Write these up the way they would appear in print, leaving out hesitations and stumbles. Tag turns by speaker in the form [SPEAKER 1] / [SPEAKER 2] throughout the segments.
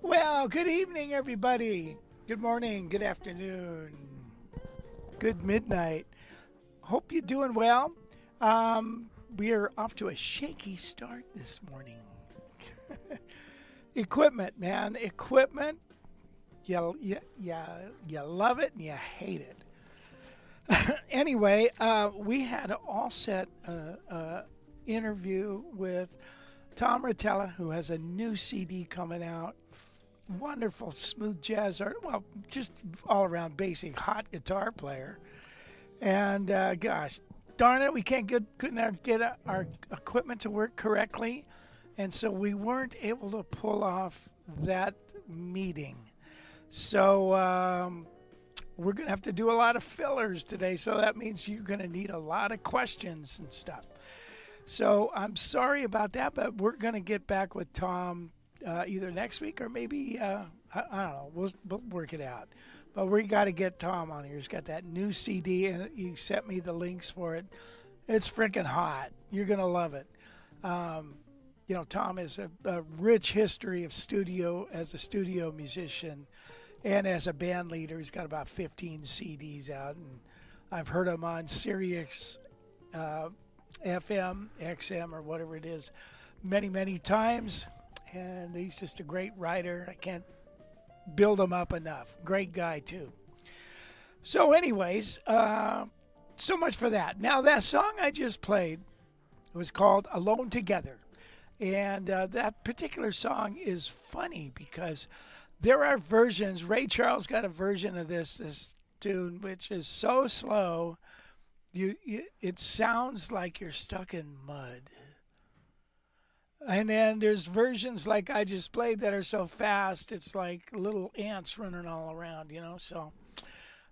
[SPEAKER 1] Well, good evening, everybody. Good morning, good afternoon, good midnight. Hope you're doing well. We are off to a shaky start this morning. Equipment, man, equipment. You love it and you hate it. Anyway, we had an all set interview with Tom Rotella, who has a new CD coming out. Wonderful smooth jazz art. Well, just all around basic hot guitar player. And gosh, darn it, we couldn't get our equipment to work correctly, and so we weren't able to pull off that meeting. So we're gonna have to do a lot of fillers today. So that means you're gonna need a lot of questions and stuff. So I'm sorry about that, but we're gonna get back with Tom either next week or maybe I don't know. We'll work it out. But we got to get Tom on here. He's got that new CD, and he sent me the links for it. It's freaking hot. You're gonna love it. Tom has a rich history of studio as a studio musician, and as a band leader. He's got about 15 CDs out, and I've heard him on Sirius FM, XM, or whatever it is, many times. And he's just a great writer. I can't build him up enough. Great guy, too. So anyways, so much for that. Now, that song I just played was called Alone Together. And that particular song is funny because there are versions. Ray Charles got a version of this tune, which is so slow, it sounds like you're stuck in mud. And then there's versions like I just played that are so fast, it's like little ants running all around, So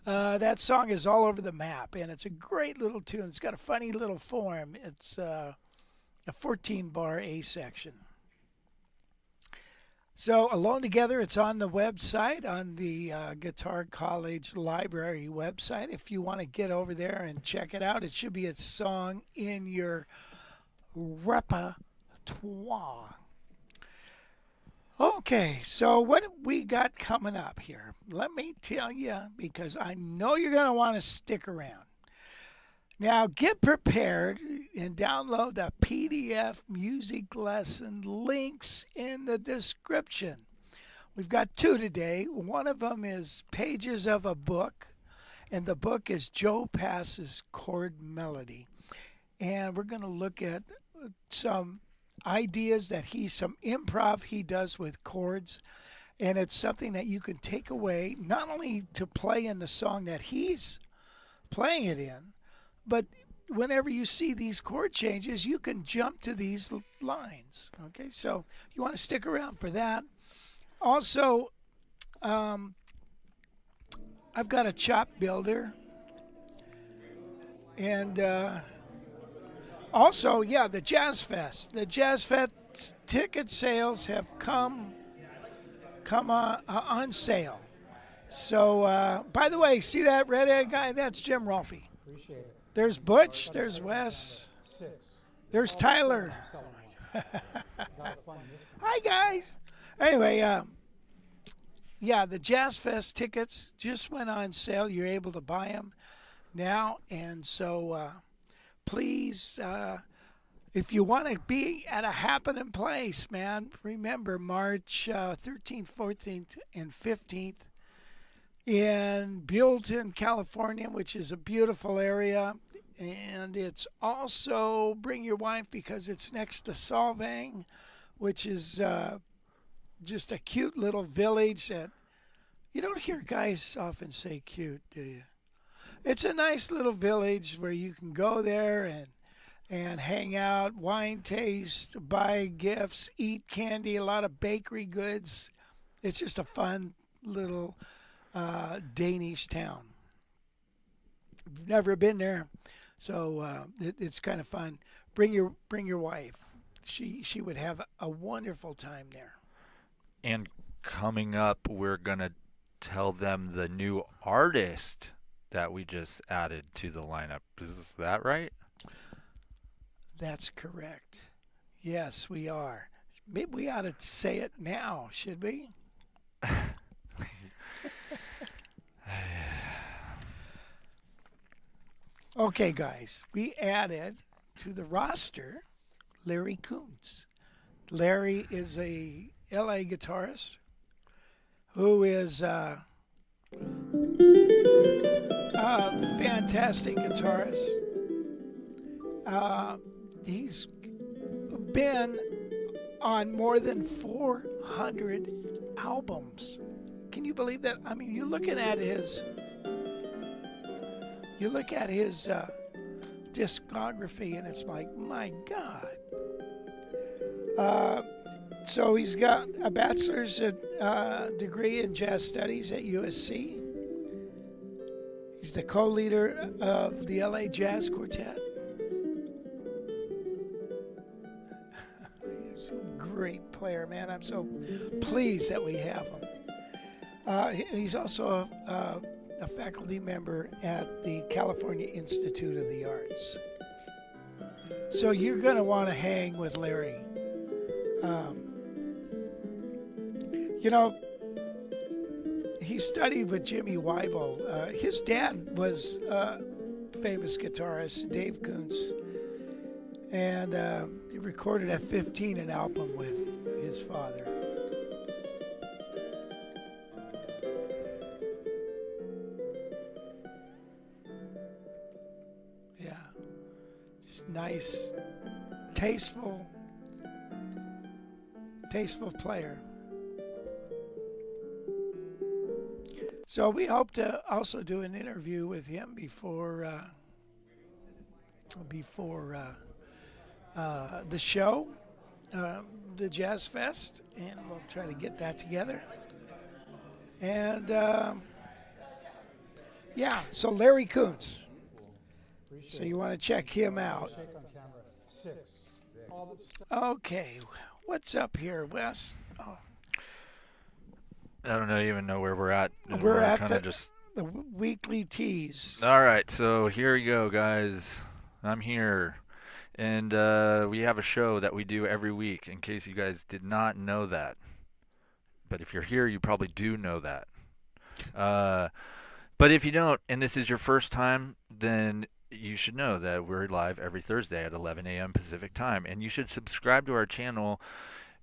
[SPEAKER 1] that song is all over the map, and it's a great little tune. It's got a funny little form. It's a 14-bar A section. So Alone Together, it's on the website, on the Guitar College Library website. If you want to get over there and check it out, it should be a song in your repertoire. Okay, so what have we got coming up here? Let me tell you, because I know you're going to want to stick around. Now get prepared and download the PDF music lesson links in the description. We've got two today. One of them is pages of a book, and the book is Joe Pass's Chord Melody. And we're going to look at some ideas some improv he does with chords. And it's something that you can take away, not only to play in the song that he's playing it in, but whenever you see these chord changes, you can jump to these lines. Okay, so you want to stick around for that. Also, I've got a chop builder, and also, yeah, the Jazz Fest. The Jazz Fest ticket sales have come on sale. So, by the way, see that red-headed guy? That's Jim Rolfe.
[SPEAKER 2] Appreciate it.
[SPEAKER 1] There's Butch. There's Wes. There's Tyler. Hi, guys. Anyway, yeah, the Jazz Fest tickets just went on sale. You're able to buy them now. And so please, if you want to be at a happening place, man, remember March 13th, 14th, and 15th in Buellton, California, which is a beautiful area. And it's also bring your wife because it's next to Solvang, which is just a cute little village that you don't hear guys often say cute, do you? It's a nice little village where you can go there and hang out, wine taste, buy gifts, eat candy, a lot of bakery goods. It's just a fun little Danish town. I've never been there, so it's kind of fun. Bring your wife. She would have a wonderful time there.
[SPEAKER 3] And coming up, we're gonna tell them the new artist that we just added to the lineup. Is that right?
[SPEAKER 1] That's correct. Yes, we are. Maybe we ought to say it now, should we? Okay, guys, we added to the roster Larry Kuntz. Larry is a LA guitarist who is a fantastic guitarist. He's been on more than 400 albums. Can you believe that? I mean, you look at his discography, and it's like, my God. So he's got a bachelor's degree in jazz studies at USC. He's the co-leader of the LA Jazz Quartet. He's a great player, man. I'm so pleased that we have him. He's also a faculty member at the California Institute of the Arts. So you're going to want to hang with Larry. You know, he studied with Jimmy Weibel. His dad was a famous guitarist, Dave Kuntz, and he recorded at 15 an album with his father. Yeah, just nice, tasteful player. So we hope to also do an interview with him before the show, the Jazz Fest, and we'll try to get that together. And yeah, so Larry Kuntz. So you want to check him out. Okay, what's up here, Wes? Oh.
[SPEAKER 3] I don't even know where we're at.
[SPEAKER 1] We're at
[SPEAKER 3] kind of just
[SPEAKER 1] the weekly tease.
[SPEAKER 3] All right, so here we go, guys. I'm here, and we have a show that we do every week. In case you guys did not know that, but if you're here, you probably do know that. But if you don't, and this is your first time, then you should know that we're live every Thursday at 11 a.m. Pacific time, and you should subscribe to our channel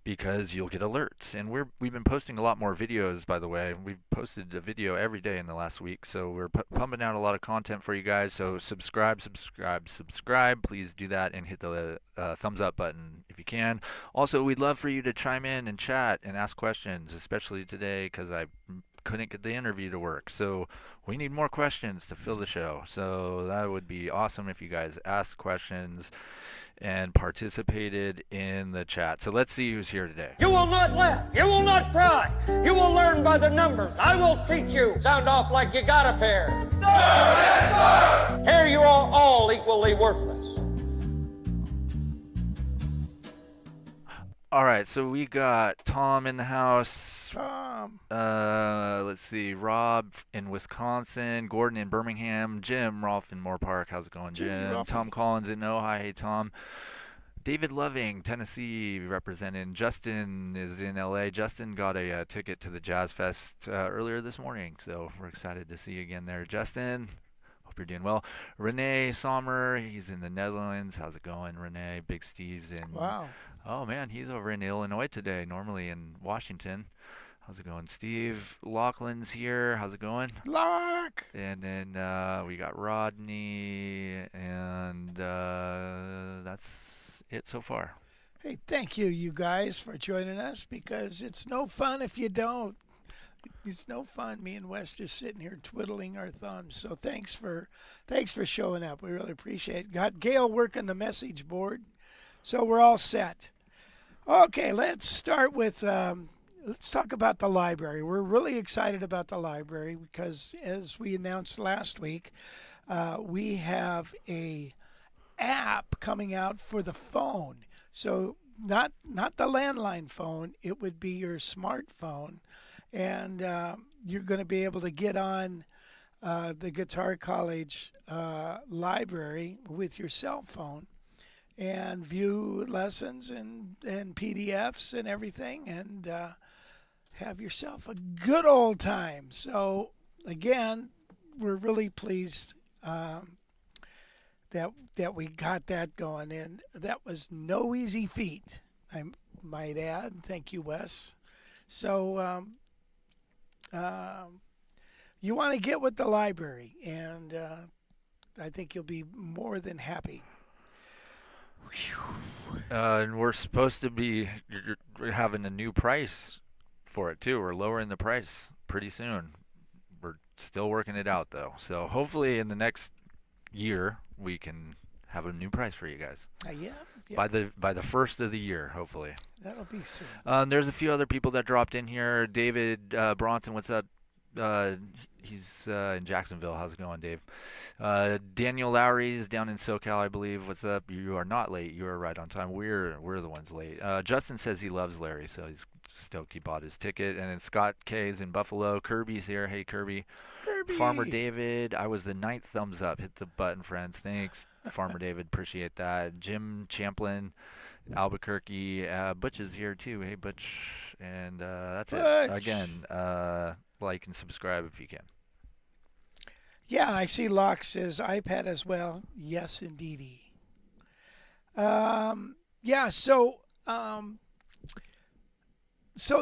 [SPEAKER 3] because you'll get alerts. And we've been posting a lot more videos, by the way. We've posted a video every day in the last week, so we're pumping out a lot of content for you guys. So subscribe, subscribe, subscribe. Please do that and hit the thumbs up button if you can. Also, we'd love for you to chime in and chat and ask questions, especially today because I couldn't get the interview to work. So we need more questions to fill the show. So that would be awesome if you guys asked questions and participated in the chat. So let's see who's here today.
[SPEAKER 2] You will not laugh. You will not cry. You will learn by the numbers. I will teach you. Sound off like you got a pair. Sir, yes, sir. Here you are all equally worthless.
[SPEAKER 3] All right, so we got Tom in the house.
[SPEAKER 1] Tom.
[SPEAKER 3] Let's see, Rob in Wisconsin, Gordon in Birmingham, Jim Rolfe in Moore Park. How's it going, Jim? Tom Collins in Ojai. Hey, Tom. David Loving, Tennessee, representing. Justin is in LA. Justin got a ticket to the Jazz Fest earlier this morning, so we're excited to see you again there, Justin. Hope you're doing well. Renee Sommer, he's in the Netherlands. How's it going, Renee? Big Steve's in.
[SPEAKER 1] Wow.
[SPEAKER 3] Oh man, he's over in Illinois today, normally in Washington. How's it going? Steve Laughlin's here. How's it going?
[SPEAKER 1] Lock.
[SPEAKER 3] And then we got Rodney, and that's it so far.
[SPEAKER 1] Hey, thank you guys, for joining us, because it's no fun if you don't. It's no fun. Me and Wes just sitting here twiddling our thumbs. So thanks for showing up. We really appreciate it. Got Gail working the message board, so we're all set. Okay, let's start with let's talk about the library. We're really excited about the library because, as we announced last week, we have a app coming out for the phone. So not the landline phone. It would be your smartphone, and you're going to be able to get on the Guitar College library with your cell phone and view lessons and PDFs and everything, and have yourself a good old time. So again, we're really pleased that we got that going, and that was no easy feat, I might add. Thank you, Wes. So you want to get with the library, and I think you'll be more than happy.
[SPEAKER 3] And we're supposed to be you're having a new price for it too. We're lowering the price pretty soon. We're still working it out though. So hopefully in the next year we can have a new price for you guys.
[SPEAKER 1] Yeah.
[SPEAKER 3] By the first of the year, hopefully.
[SPEAKER 1] That'll be soon.
[SPEAKER 3] There's a few other people that dropped in here. David Bronson, what's up? He's in Jacksonville. How's it going, Dave? Daniel Lowry's down in SoCal, I believe. What's up? You are not late. You are right on time. We're the ones late. Justin says he loves Larry, so he's stoked he bought his ticket. And then Scott K's in Buffalo. Kirby's here. Hey, Kirby. Farmer David, I was the 9th thumbs up. Hit the button, friends. Thanks, Farmer David. Appreciate that. Jim Champlin, Albuquerque. Butch is here too. Hey, Butch. And that's
[SPEAKER 1] Butch.
[SPEAKER 3] It. Again, like and subscribe if you can.
[SPEAKER 1] Yeah, I see Locke says iPad as well. Yes, indeedy. Yeah, so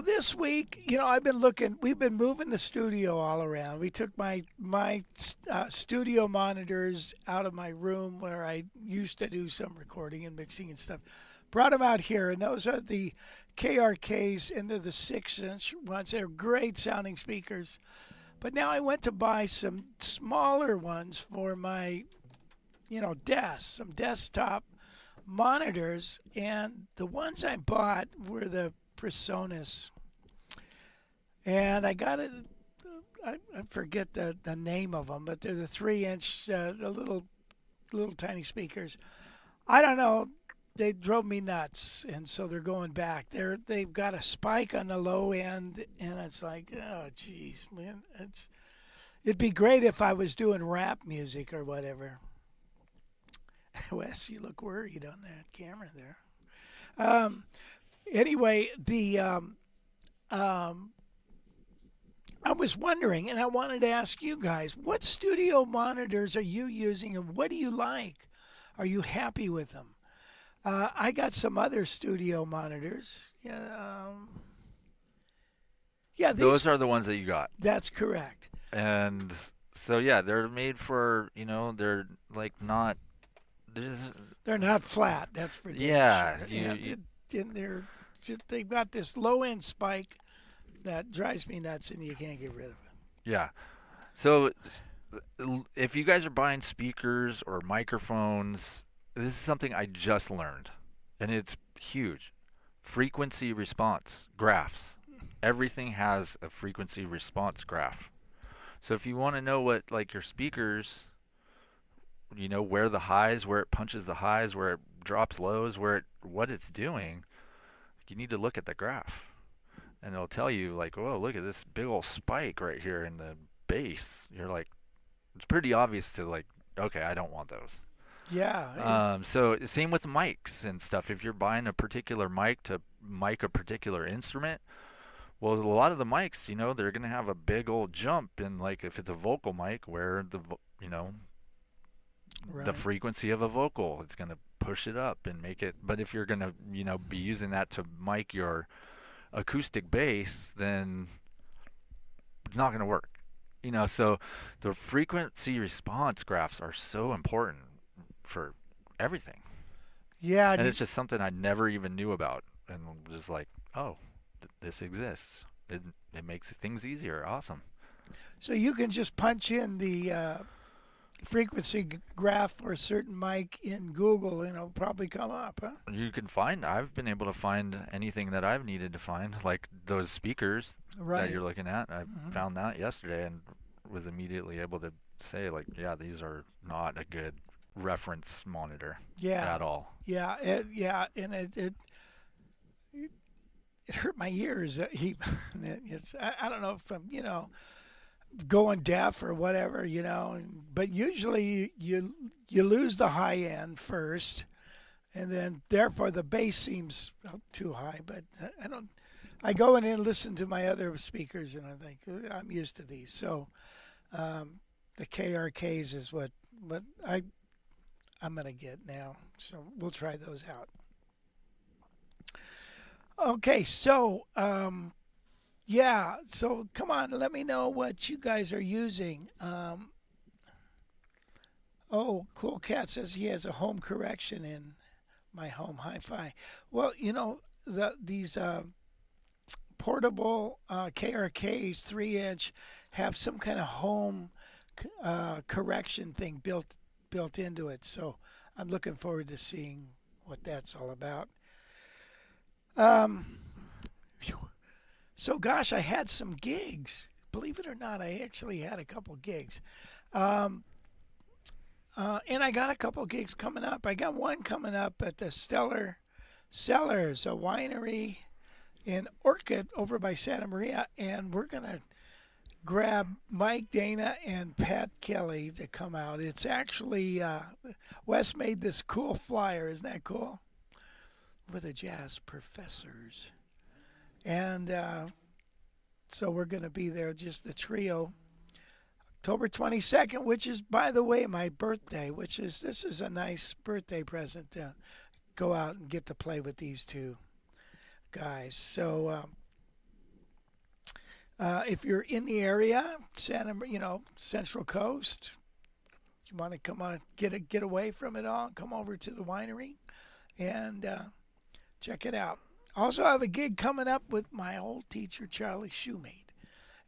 [SPEAKER 1] this week, I've been looking. We've been moving the studio all around. We took my studio monitors out of my room where I used to do some recording and mixing and stuff. Brought them out here, and those are the KRKs into the 6-inch ones. They're great sounding speakers. But now I went to buy some smaller ones for my, desk, some desktop monitors, and the ones I bought were the PreSonus. And I got it, I forget the name of them, but they're the 3-inch, the little tiny speakers. I don't know. They drove me nuts, and so they're going back. They've got a spike on the low end, and it's like, oh, geez, man. It'd be great if I was doing rap music or whatever. Wes, you look worried on that camera there. Anyway, I was wondering, and I wanted to ask you guys, what studio monitors are you using, and what do you like? Are you happy with them? I got some other studio monitors. Yeah,
[SPEAKER 3] Those are the ones that you got.
[SPEAKER 1] That's correct.
[SPEAKER 3] And so yeah, they're made for, they're like not there's-
[SPEAKER 1] They're not flat. That's for damn
[SPEAKER 3] yeah,
[SPEAKER 1] sure.
[SPEAKER 3] you
[SPEAKER 1] And they've got this low end spike that drives me nuts, and you can't get rid of it.
[SPEAKER 3] yeah. So if you guys are buying speakers or microphones, this is something I just learned, and it's huge. Frequency response graphs. Everything has a frequency response graph. So if you want to know what like your speakers, where the highs, where it punches the highs, where it drops lows, what it's doing, you need to look at the graph. And it'll tell you like, "Whoa, look at this big old spike right here in the bass." You're like, it's pretty obvious to like, okay, I don't want those.
[SPEAKER 1] Yeah.
[SPEAKER 3] So same with mics and stuff. If you're buying a particular mic to mic a particular instrument, well, a lot of the mics, they're gonna have a big old jump in, like, if it's a vocal mic, where the
[SPEAKER 1] Right.
[SPEAKER 3] frequency of a vocal, it's gonna push it up and make it. But if you're gonna, be using that to mic your acoustic bass, then it's not gonna work. So the frequency response graphs are so important for everything.
[SPEAKER 1] Yeah.
[SPEAKER 3] And it's just something I never even knew about, and just like, oh, this exists. It makes things easier. Awesome.
[SPEAKER 1] So you can just punch in the frequency graph for a certain mic in Google, and it'll probably come up, huh?
[SPEAKER 3] I've been able to find anything that I've needed to find, like those speakers
[SPEAKER 1] Right.
[SPEAKER 3] that you're looking at. I found that yesterday and was immediately able to say, like, yeah, these are not a good reference monitor
[SPEAKER 1] Yeah.
[SPEAKER 3] at all.
[SPEAKER 1] Yeah. And it hurt my ears. I don't know if I'm, going deaf or whatever, but usually you lose the high end first, and then therefore the bass seems too high. But I don't. I go in and listen to my other speakers, and I think I'm used to these. So the KRKs is what I'm gonna get now. So we'll try those out. Okay, so yeah, so come on, let me know what you guys are using. Oh, Cool Cat says he has a home correction in my home hi-fi. Well, these portable KRKs 3-inch have some kind of home correction thing built into it. So I'm looking forward to seeing what that's all about. So gosh, I had some gigs. Believe it or not, I actually had a couple gigs. And I got a couple gigs coming up. I got one coming up at the Stellar Cellars, a winery in Orchid over by Santa Maria, and we're going to grab Mike Dana and Pat Kelly to come out. It's actually, Wes made this cool flyer. Isn't that cool? For the jazz professors. And so we're going to be there, just the trio. October 22nd, which is, by the way, my birthday, this is a nice birthday present to go out and get to play with these two guys. So if you're in the area, Central Coast, you want to come on, get away from it all, come over to the winery and check it out. Also, I have a gig coming up with my old teacher, Charlie Shoemate,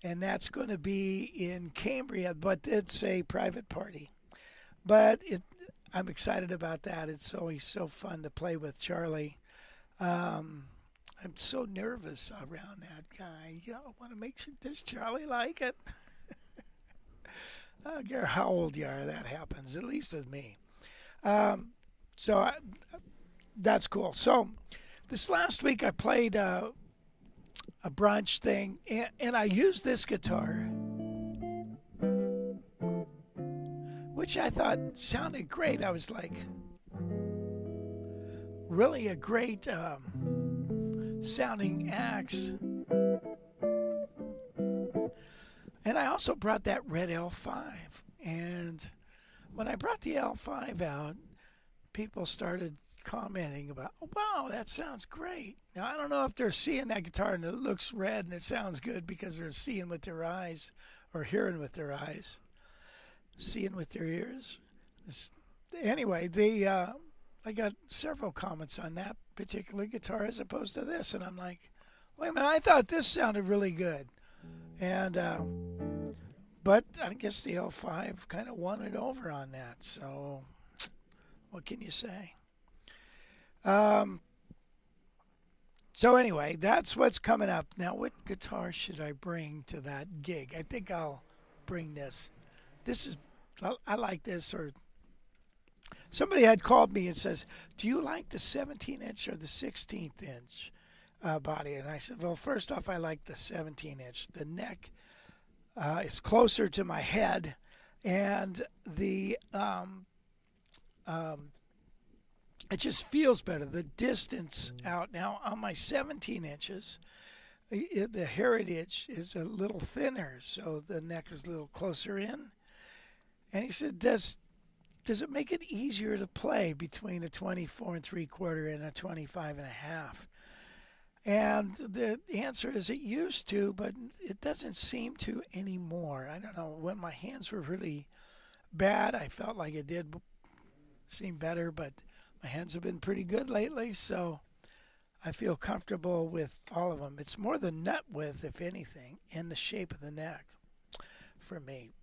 [SPEAKER 1] and that's going to be in Cambria, but it's a private party. But I'm excited about that. It's always so fun to play with Charlie. I'm so nervous around that guy. I want to make sure, does Charlie like it? I don't care how old you are, that happens, at least with me. That's cool. So this last week I played a brunch thing, and I used this guitar, which I thought sounded great. I was like, really a great sounding axe. And I also brought that red L5. And when I brought the L5 out, people started commenting about, oh, wow, that sounds great. Now, I don't know if they're seeing that guitar and it looks red and it sounds good because they're seeing with their eyes or hearing with their eyes, seeing with their ears. Anyway, I got several comments on that particular guitar as opposed to this. And I'm like, wait a minute, I thought this sounded really good. And, but I guess the L5 kind of won it over on that. So what can you say? So anyway, that's what's coming up. Now, what guitar should I bring to that gig? I think I'll bring this. I like this. Or somebody had called me and says, do you like the 17-inch or the 16th-inch body? And I said, well, first off, I like the 17-inch. The neck is closer to my head, and it just feels better. The distance out now on my 17 inches, the heritage is a little thinner, so the neck is a little closer in. And he said, does it make it easier to play between a 24 3/4 and a 25 1/2? And the answer is it used to, but it doesn't seem to anymore. I don't know. When my hands were really bad, I felt like it did seem better, but my hands have been pretty good lately, so I feel comfortable with all of them. It's more the nut width, if anything, and the shape of the neck for me.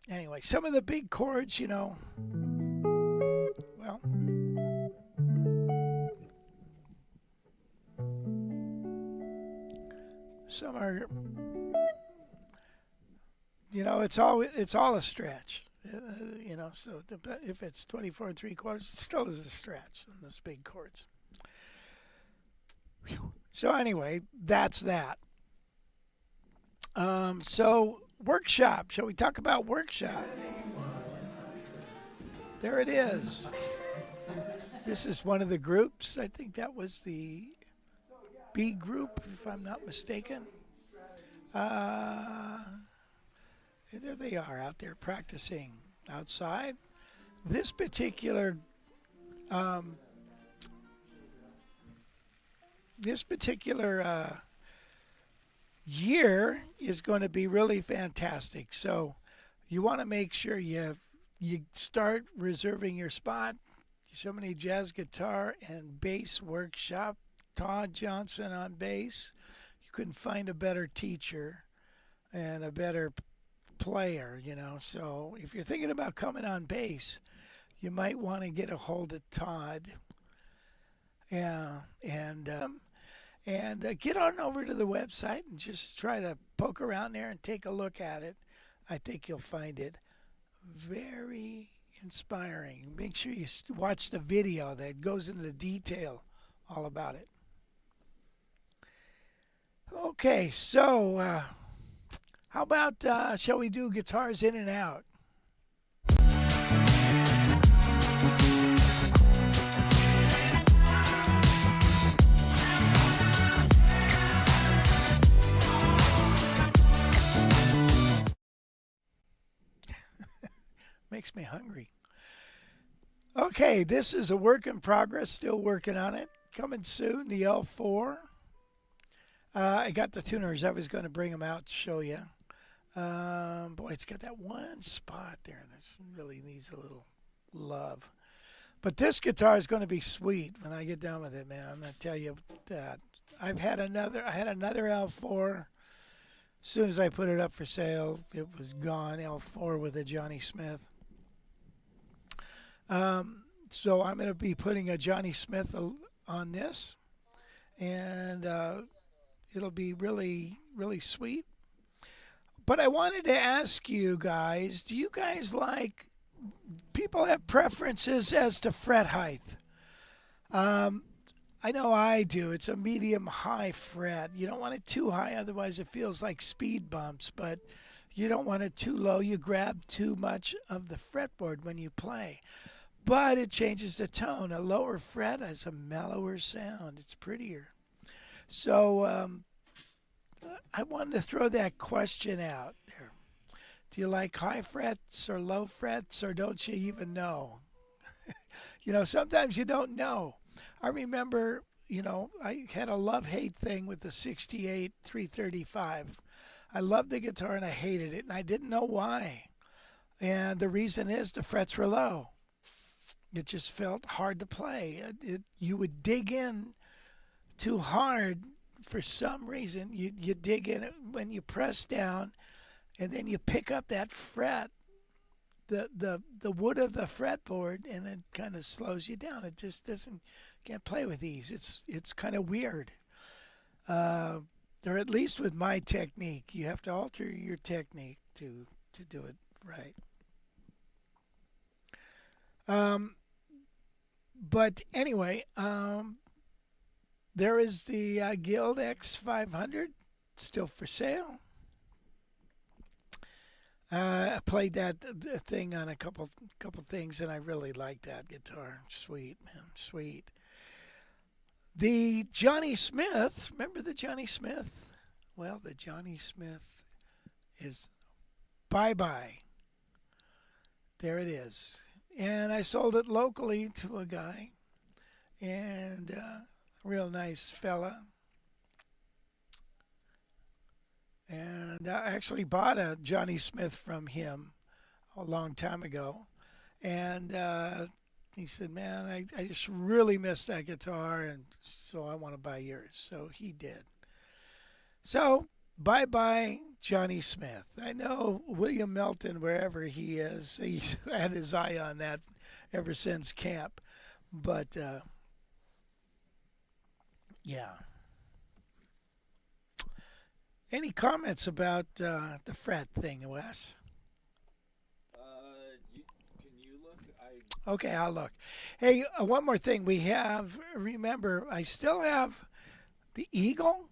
[SPEAKER 1] Anyway, some of the big chords, well, some are, it's all a stretch. So if it's 24 3/4, it still is a stretch on those big chords. So anyway, that's that. So workshop. Shall we talk about workshop? There it is. This is one of the groups. I think that was the B group, if I'm not mistaken. There they are out there practicing outside. This particular year is going to be really fantastic. So you want to make sure you start reserving your spot. So many jazz guitar and bass workshop. Todd Johnson on bass. You couldn't find a better teacher and a better player, So if you're thinking about coming on bass, you might want to get a hold of Todd. Yeah, and get on over to the website and just try to poke around there and take a look at it. I think you'll find it very inspiring. Make sure you watch the video that goes into the detail all about it. Okay, so how about, shall we do guitars in and out? Makes me hungry. Okay, this is a work in progress, still working on it. Coming soon, the L4. I got the tuners. I was going to bring them out to show you. Boy, it's got that one spot there that really needs a little love. But this guitar is going to be sweet when I get done with it, man. I'm going to tell you that. I had another L4. As soon as I put it up for sale, it was gone. L4 with a Johnny Smith. So I'm going to be putting a Johnny Smith on this. And it'll be really, really sweet. But I wanted to ask you guys, do you guys like, people have preferences as to fret height? I know I do. It's a medium-high fret. You don't want it too high, otherwise it feels like speed bumps. But you don't want it too low. You grab too much of the fretboard when you play. But it changes the tone. A lower fret has a mellower sound. It's prettier. So I wanted to throw that question out there. Do you like high frets or low frets, or don't you even know? Sometimes you don't know. I remember, I had a love-hate thing with the 68 335. I loved the guitar and I hated it, and I didn't know why. And the reason is the frets were low. It just felt hard to play. You would dig in too hard for some reason. You dig in it when you press down, and then you pick up that fret, the wood of the fretboard, and it kind of slows you down. It just doesn't can't play with ease. It's kind of weird. Or at least with my technique, you have to alter your technique to do it right. But anyway, there is the Guild X500 still for sale. I played that thing on a couple things, and I really like that guitar. Sweet, man, sweet. The Johnny Smith, remember the Johnny Smith? Well, the Johnny Smith is bye-bye. There it is. And I sold it locally to a guy, and a real nice fella. And I actually bought a Johnny Smith from him a long time ago. And he said, man, I just really miss that guitar, and so I want to buy yours. So he did. So bye-bye, Johnny Smith. I know William Melton, wherever he is, he's had his eye on that ever since camp. But, yeah. Any comments about the fret thing, Wes?
[SPEAKER 3] Can you look?
[SPEAKER 1] Okay, I'll look. Hey, one more thing. Remember, I still have the Eagle,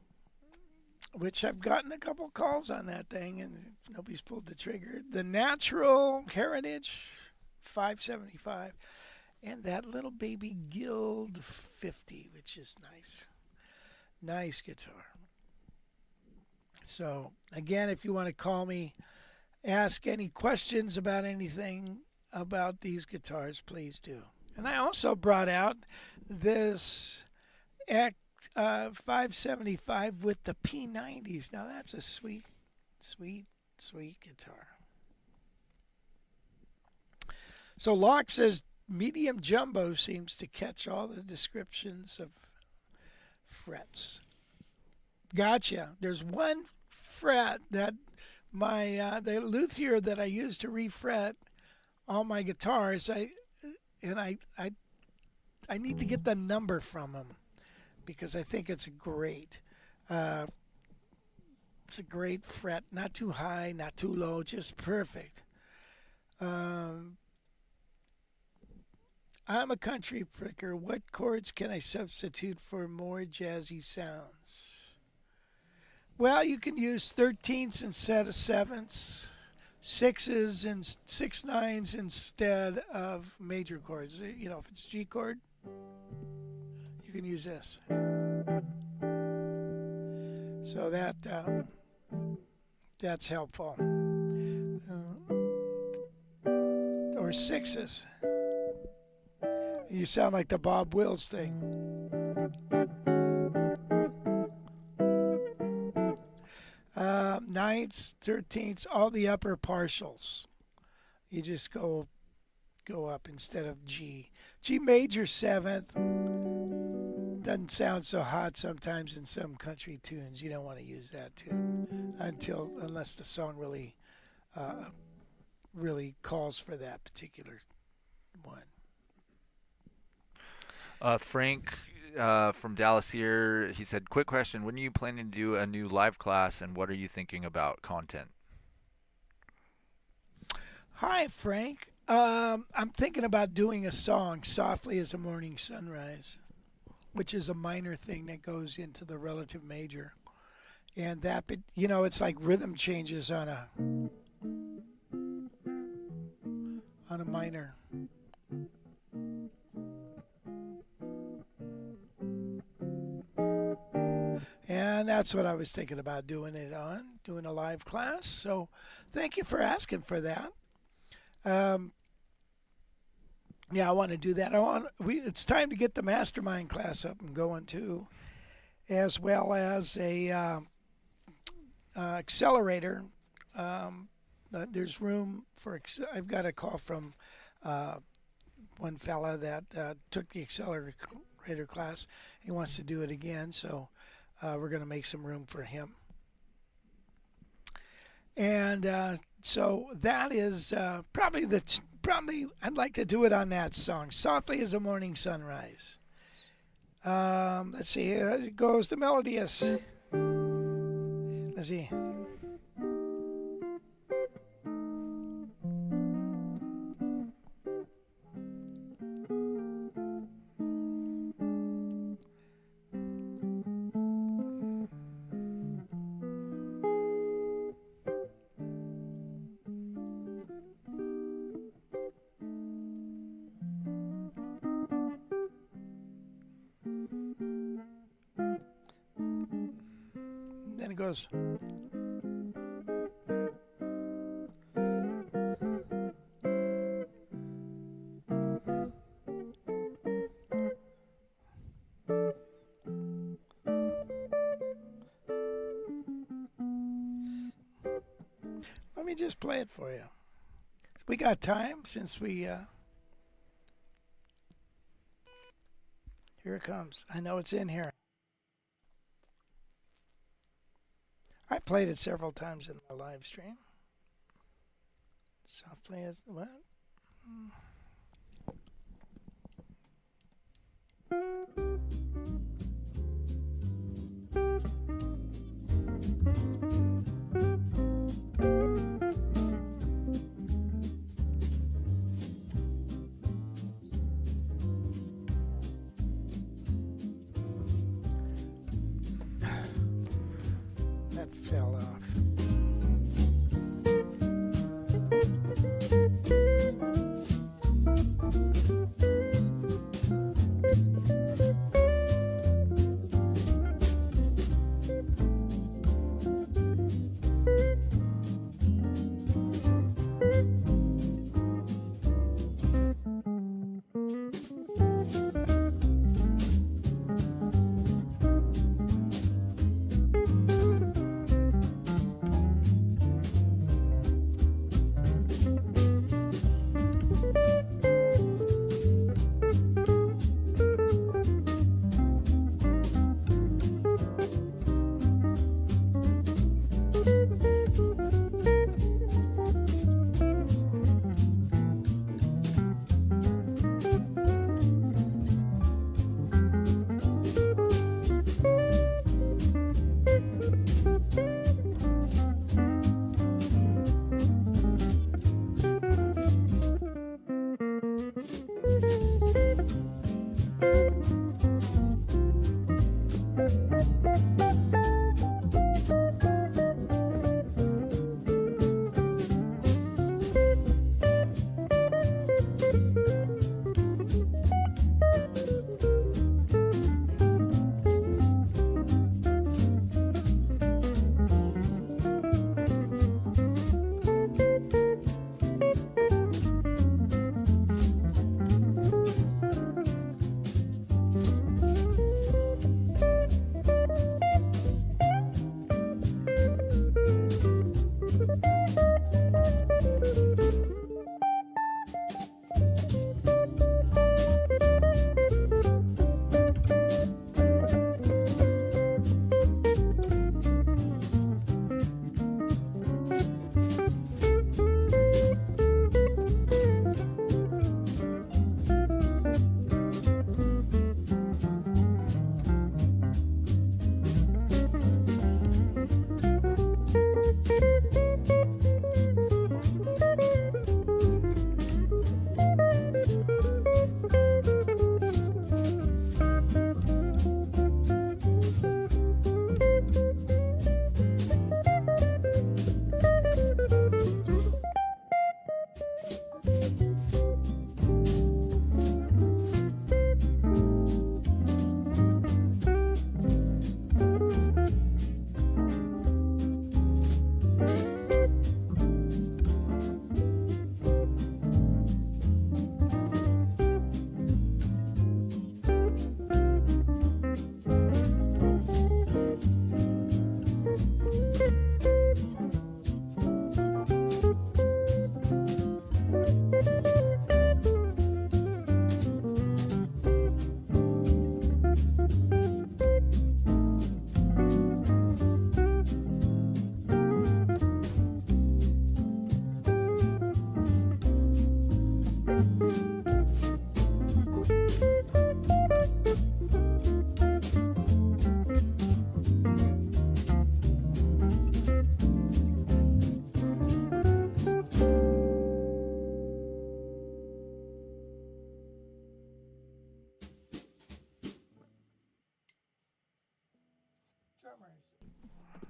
[SPEAKER 1] which I've gotten a couple calls on that thing, and nobody's pulled the trigger. The Natural Heritage 575, and that little baby Guild 50, which is nice. Nice guitar. So, again, if you want to call me, ask any questions about anything about these guitars, please do. And I also brought out this 575 with the P90s. Now, that's a sweet, sweet, sweet guitar. So, Locke says medium jumbo seems to catch all the descriptions of frets. Gotcha. There's one fret that the luthier that I use to refret all my guitars, I need to get the number from him because I think it's great. It's a great fret, not too high, not too low, just perfect. I'm a country picker. What chords can I substitute for more jazzy sounds? Well, you can use 13ths instead of 7ths, 6s and 6 9s instead of major chords. If it's G chord, you can use this. So that's helpful. Or 6s. You sound like the Bob Wills thing. 9ths, 13ths, all the upper partials. You just go up instead of G. G major 7th doesn't sound so hot sometimes in some country tunes. You don't want to use that tune unless the song really calls for that particular one.
[SPEAKER 3] Frank from Dallas here, he said, quick question, when are you planning to do a new live class, and what are you thinking about content?
[SPEAKER 1] Hi, Frank. I'm thinking about doing a song, Softly as a Morning Sunrise, which is a minor thing that goes into the relative major. And that, it's like rhythm changes on a minor. And And that's what I was thinking about doing a live class. So thank you for asking for that. Um, yeah, I want to do that. It's time to get the mastermind class up and going too, as well as a accelerator. There's room for. I've got a call from one fella that took the accelerator class. He wants to do it again, so we're going to make some room for him. And so that is probably I'd like to do it on that song, "Softly as a Morning Sunrise." Let's see. It goes. The melody is. Let's see. Then it goes. Let me just play it for you. We got time since we. Here it comes. I know it's in here. I played it several times in the live stream. Softly as what? That fell off.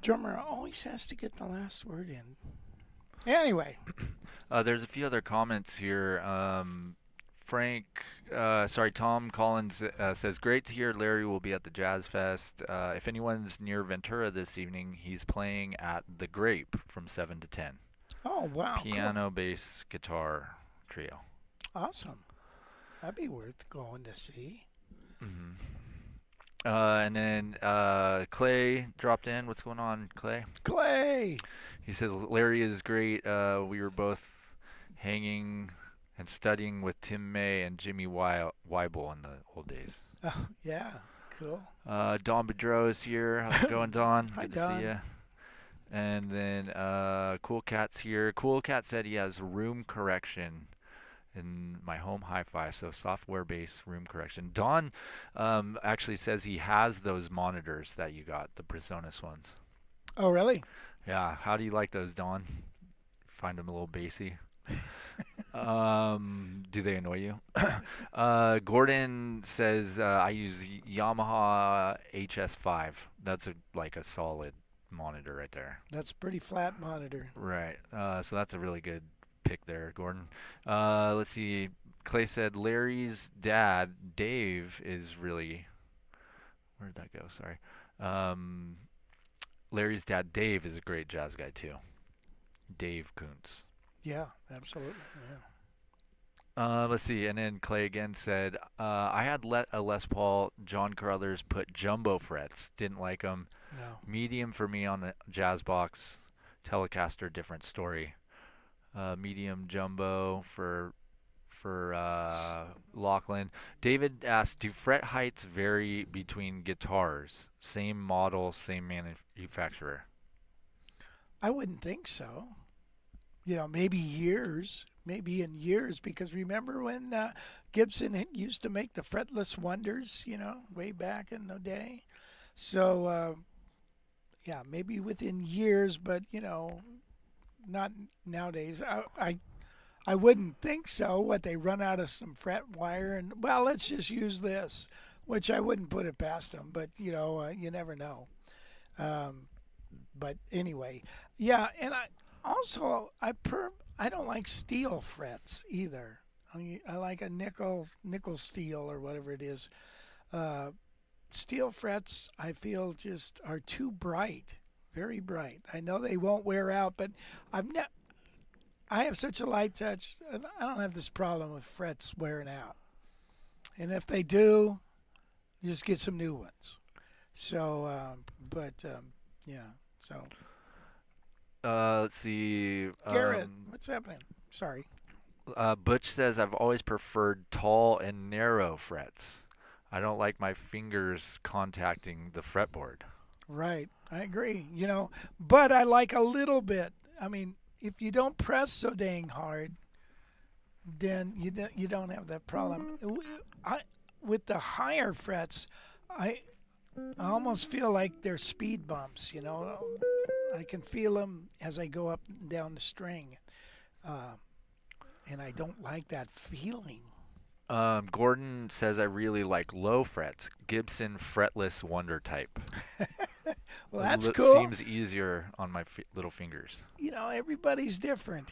[SPEAKER 1] Drummer always has to get the last word in. Anyway,
[SPEAKER 3] There's a few other comments here. Tom Collins says, great to hear Larry will be at the Jazz Fest. If anyone's near Ventura this evening, he's playing at The Grape from 7 to 10.
[SPEAKER 1] oh wow,
[SPEAKER 3] Piano, bass, guitar trio.
[SPEAKER 1] cool. Awesome. That'd be worth going to see.
[SPEAKER 3] And then Clay dropped in. What's going on, Clay?
[SPEAKER 1] Clay.
[SPEAKER 3] He said Larry is great. We were both hanging and studying with Tim May and Jimmy Weibel in the old days.
[SPEAKER 1] Oh yeah, cool.
[SPEAKER 3] Don Bedreau is here. How's it going, Don?
[SPEAKER 1] Hi,
[SPEAKER 3] Good to
[SPEAKER 1] Don.
[SPEAKER 3] see you. And then Cool Cat's here. Cool Cat said he has room correction in my home hi-fi, so software-based room correction. Don actually says he has those monitors that you got, the Presonus ones.
[SPEAKER 1] Oh really?
[SPEAKER 3] Yeah, how do you like those, Don? Find them a little bassy? Do they annoy you? Gordon says I use Yamaha HS5. That's like a solid monitor right there.
[SPEAKER 1] That's a pretty flat monitor.
[SPEAKER 3] Right. So that's a really good pick there, Gordon. Let's see. Clay said Larry's dad, Dave, is really. Where did that go? Sorry. Larry's dad, Dave, is a great jazz guy too. Dave Kuntz.
[SPEAKER 1] Yeah, absolutely. Yeah.
[SPEAKER 3] Let's see. And then Clay again said, I had a Les Paul. John Carruthers put jumbo frets. Didn't like them.
[SPEAKER 1] No.
[SPEAKER 3] Medium for me on the jazz box. Telecaster, different story. Medium jumbo for Lachlan. David asked, do fret heights vary between guitars? Same model, same manufacturer?
[SPEAKER 1] I wouldn't think so. Maybe in years, because remember when Gibson used to make the fretless wonders, way back in the day. So, yeah, maybe within years, but, not nowadays. I wouldn't think so. What, they run out of some fret wire and, well, let's just use this, which I wouldn't put it past them, but, you never know. But anyway, yeah, and I don't like steel frets either. I like a nickel steel or whatever it is. Steel frets I feel just are too bright, very bright. I know they won't wear out, but I have such a light touch, and I don't have this problem with frets wearing out. And if they do, just get some new ones. So, yeah. So.
[SPEAKER 3] Let's see.
[SPEAKER 1] Garrett, what's happening? Sorry.
[SPEAKER 3] Butch says I've always preferred tall and narrow frets. I don't like my fingers contacting the fretboard.
[SPEAKER 1] Right, I agree. But I like a little bit. I mean, if you don't press so dang hard, then you don't have that problem. With the higher frets, I almost feel like they're speed bumps. I can feel them as I go up and down the string, and I don't like that feeling.
[SPEAKER 3] Gordon says I really like low frets, Gibson fretless wonder type.
[SPEAKER 1] Well, that's cool.
[SPEAKER 3] Seems easier on my little fingers.
[SPEAKER 1] Everybody's different.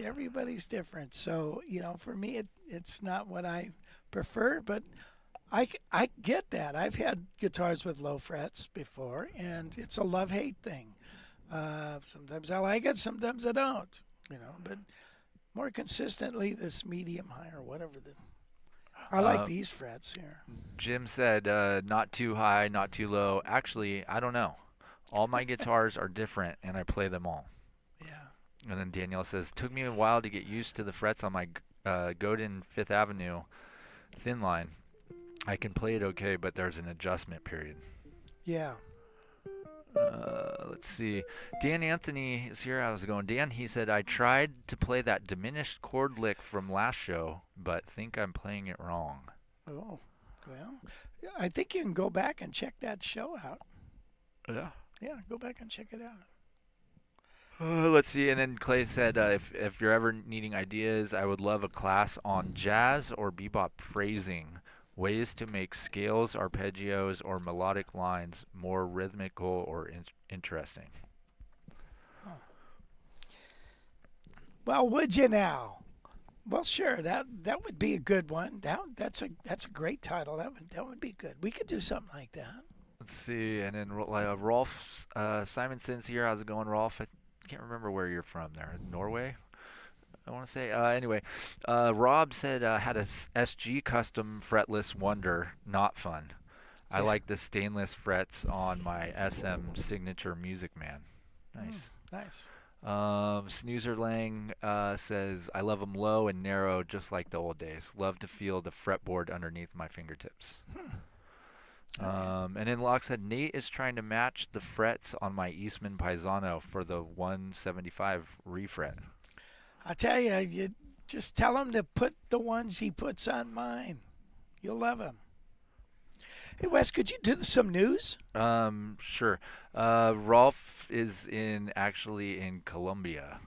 [SPEAKER 1] So, for me, it's not what I prefer, but I get that. I've had guitars with low frets before, and it's a love-hate thing. Sometimes I like it, sometimes I don't. But more consistently, this medium high or whatever. I like these frets here.
[SPEAKER 3] Jim said, not too high, not too low. Actually, I don't know. All my guitars are different, and I play them all.
[SPEAKER 1] Yeah.
[SPEAKER 3] And then Danielle says, took me a while to get used to the frets on my Godin 5th Avenue thin line. I can play it okay, but there's an adjustment period.
[SPEAKER 1] Yeah.
[SPEAKER 3] Let's see. Dan Anthony is here. How's it going? Dan, he said, I tried to play that diminished chord lick from last show, but think I'm playing it wrong.
[SPEAKER 1] Oh, well, I think you can go back and check that show out.
[SPEAKER 3] Yeah.
[SPEAKER 1] Yeah, go back and check it out.
[SPEAKER 3] Let's see. And then Clay said, if you're ever needing ideas, I would love a class on jazz or bebop phrasing Ways to make scales, arpeggios, or melodic lines more rhythmical or interesting.
[SPEAKER 1] Well, would you now? Well, sure. That would be a good one. That's a great title. That would be good. We could do something like that.
[SPEAKER 3] Let's see, and then Rolf Simonson's here. How's it going, Rolf? I can't remember where you're from there. Norway, I want to say. Anyway, Rob said had a SG custom fretless Wonder. Not fun. I
[SPEAKER 1] Yeah.
[SPEAKER 3] like the stainless frets on my SM signature Music Man. Nice.
[SPEAKER 1] Nice.
[SPEAKER 3] Snoozerlang says, I love them low and narrow just like the old days. Love to feel the fretboard underneath my fingertips. And then Locke said, Nate is trying to match the frets on my Eastman Paisano for the 175 refret.
[SPEAKER 1] I tell you, you just tell him to put the ones he puts on mine. You'll love him. Hey, Wes, could you do some news?
[SPEAKER 3] Sure. Rolf is actually in Colombia.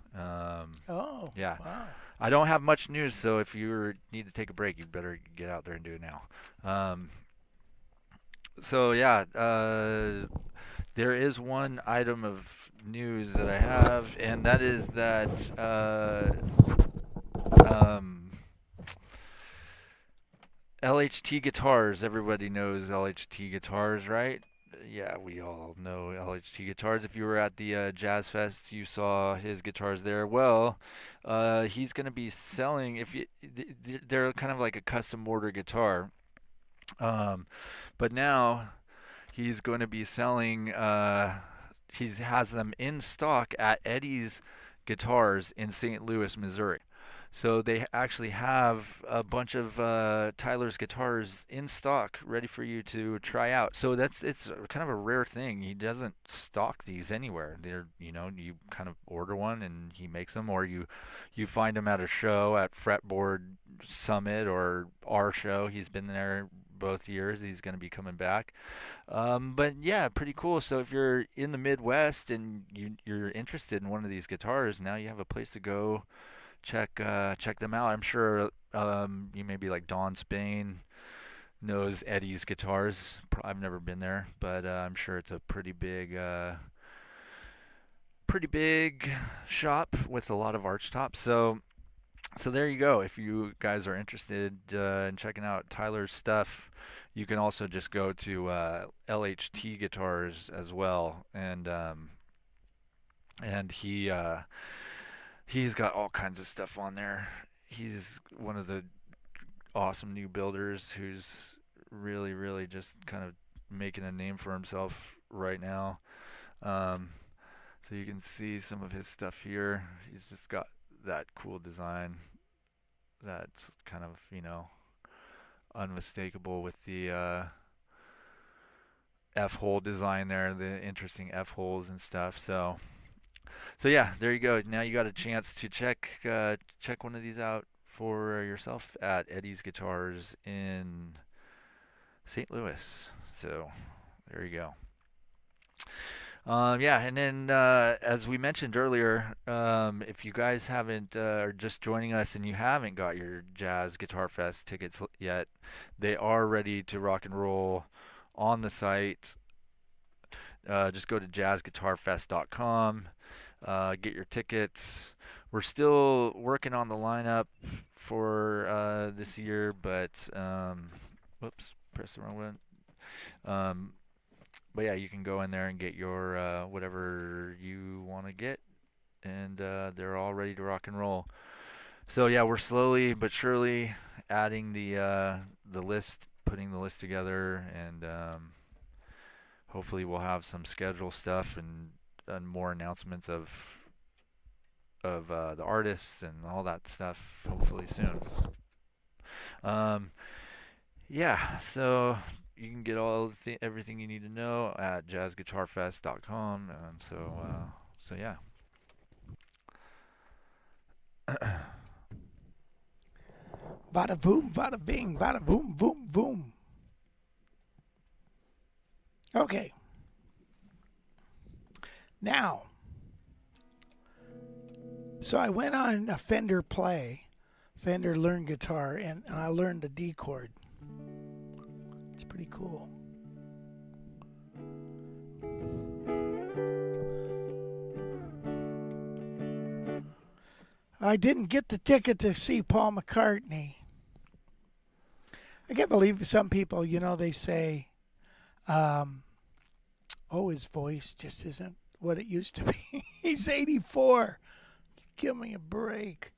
[SPEAKER 1] Oh.
[SPEAKER 3] Yeah.
[SPEAKER 1] Wow.
[SPEAKER 3] I don't have much news, so if you need to take a break, you better get out there and do it now. So yeah, there is one item of news that I have, and that is that LHT guitars. Everybody knows LHT guitars, right? Yeah, we all know LHT guitars. If you were at the Jazz Fest, you saw his guitars there. Well, he's going to be selling. They're kind of like a custom order guitar. But now he's going to be selling, he has them in stock at Eddie's Guitars in St. Louis, Missouri. So they actually have a bunch of Tyler's guitars in stock ready for you to try out. So it's kind of a rare thing. He doesn't stock these anywhere. You kind of order one and he makes them, or you find them at a show at Fretboard Summit or our show. He's been there both years. He's going to be coming back. But yeah, pretty cool. So if you're in the Midwest and you're interested in one of these guitars, now you have a place to go check them out. I'm sure you may be like Don Spain knows Eddie's Guitars. I've never been there, but I'm sure it's a pretty big shop with a lot of arch tops. So there you go. If you guys are interested in checking out Tyler's stuff, you can also just go to LHT Guitars as well, and he's got all kinds of stuff on there. He's one of the awesome new builders who's really, really just kind of making a name for himself right now. So you can see some of his stuff here. He's just got that cool design that's kind of, unmistakable with the F-hole design there, the interesting F-holes and stuff. So yeah, there you go. Now you got a chance to check one of these out for yourself at Eddie's Guitars in St. Louis. So there you go. Yeah, and then as we mentioned earlier, if you guys haven't are just joining us and you haven't got your Jazz Guitar Fest tickets yet, they are ready to rock and roll on the site. Just go to jazzguitarfest.com, get your tickets. We're still working on the lineup for this year, but whoops, press the wrong one. But yeah, you can go in there and get your whatever you want to get, and they're all ready to rock and roll. So yeah, we're slowly but surely adding the list, putting the list together, and hopefully we'll have some schedule stuff and more announcements of the artists and all that stuff hopefully soon. Yeah, so you can get everything you need to know at jazzguitarfest.com, and so yeah.
[SPEAKER 1] Bada boom, bada bing, bada boom, boom, boom. Okay. Now, so I went on a Fender Learn Guitar, and I learned the D chord. Pretty cool. I didn't get the ticket to see Paul McCartney. I can't believe some people, they say, oh, his voice just isn't what it used to be. He's 84. Give me a break.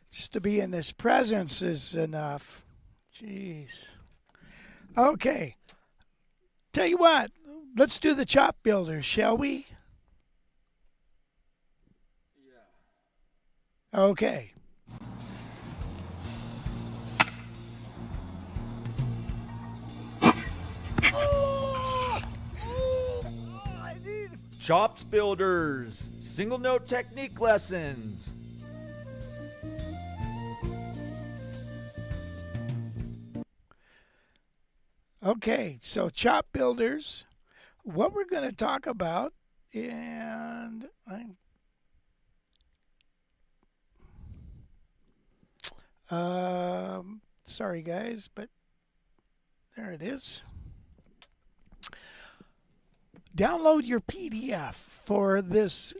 [SPEAKER 1] Just to be in his presence is enough. Jeez. Okay. Tell you what, let's do the chop builders, shall we? Yeah. Okay.
[SPEAKER 3] Chops builders, single note technique lessons.
[SPEAKER 1] Okay, so chop builders, what we're going to talk about, and sorry guys, but there it is. Download your PDF for this.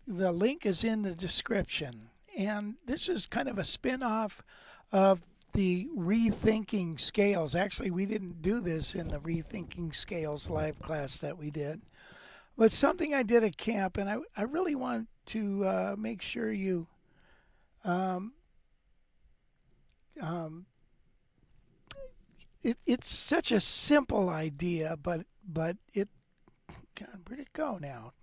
[SPEAKER 1] The link is in the description. And this is kind of a spin-off of the Rethinking Scales. Actually, we didn't do this in the Rethinking Scales live class that we did. But something I did at camp, and I really want to make sure you it's such a simple idea, but it, God, where'd it go now?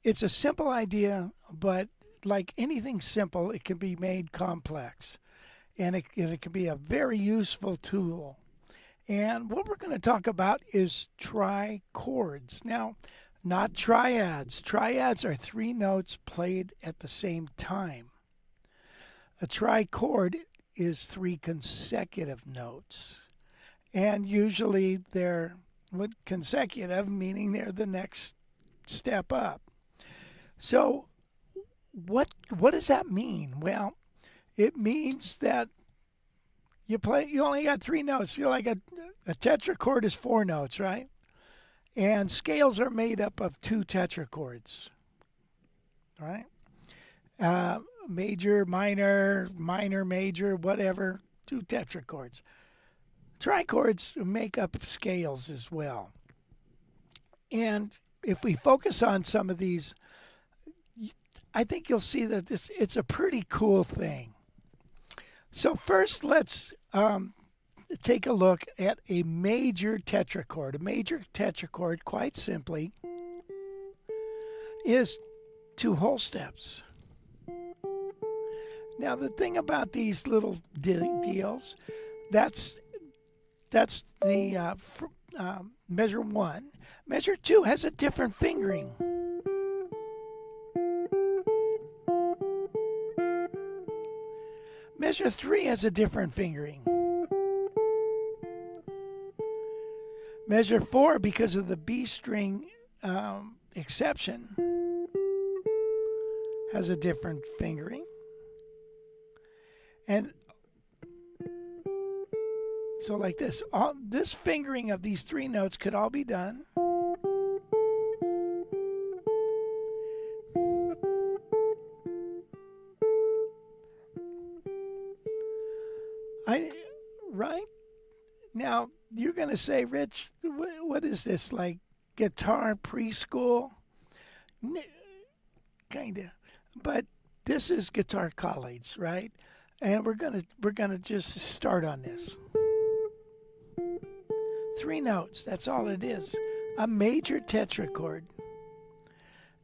[SPEAKER 1] It's a simple idea, but like anything simple, it can be made complex. And it can be a very useful tool. And what we're going to talk about is trichords. Now, not triads. Triads are 3 notes played at the same time. A trichord is 3 consecutive notes. And usually they're consecutive, meaning they're the next step up. So what does that mean? Well, it means that you only got 3 notes. You're like a tetrachord is 4 notes, right? And scales are made up of 2 tetrachords, right? Major, minor, minor, major, whatever, 2 tetrachords. Trichords make up scales as well. And if we focus on some of these, I think you'll see that it's a pretty cool thing. So first, let's take a look at a major tetrachord. A major tetrachord, quite simply, is 2 whole steps. Now, the thing about these little deals, that's the measure 1. Measure 2 has a different fingering. Measure 3 has a different fingering. Measure 4, because of the B string exception, has a different fingering. And so like this, this fingering of these 3 notes could all be done. Right? Now, you're going to say, Rich, what is this, like guitar preschool? Kind of. But this is guitar college, right? And we're gonna just start on this. 3 notes, that's all it is. A major tetrachord.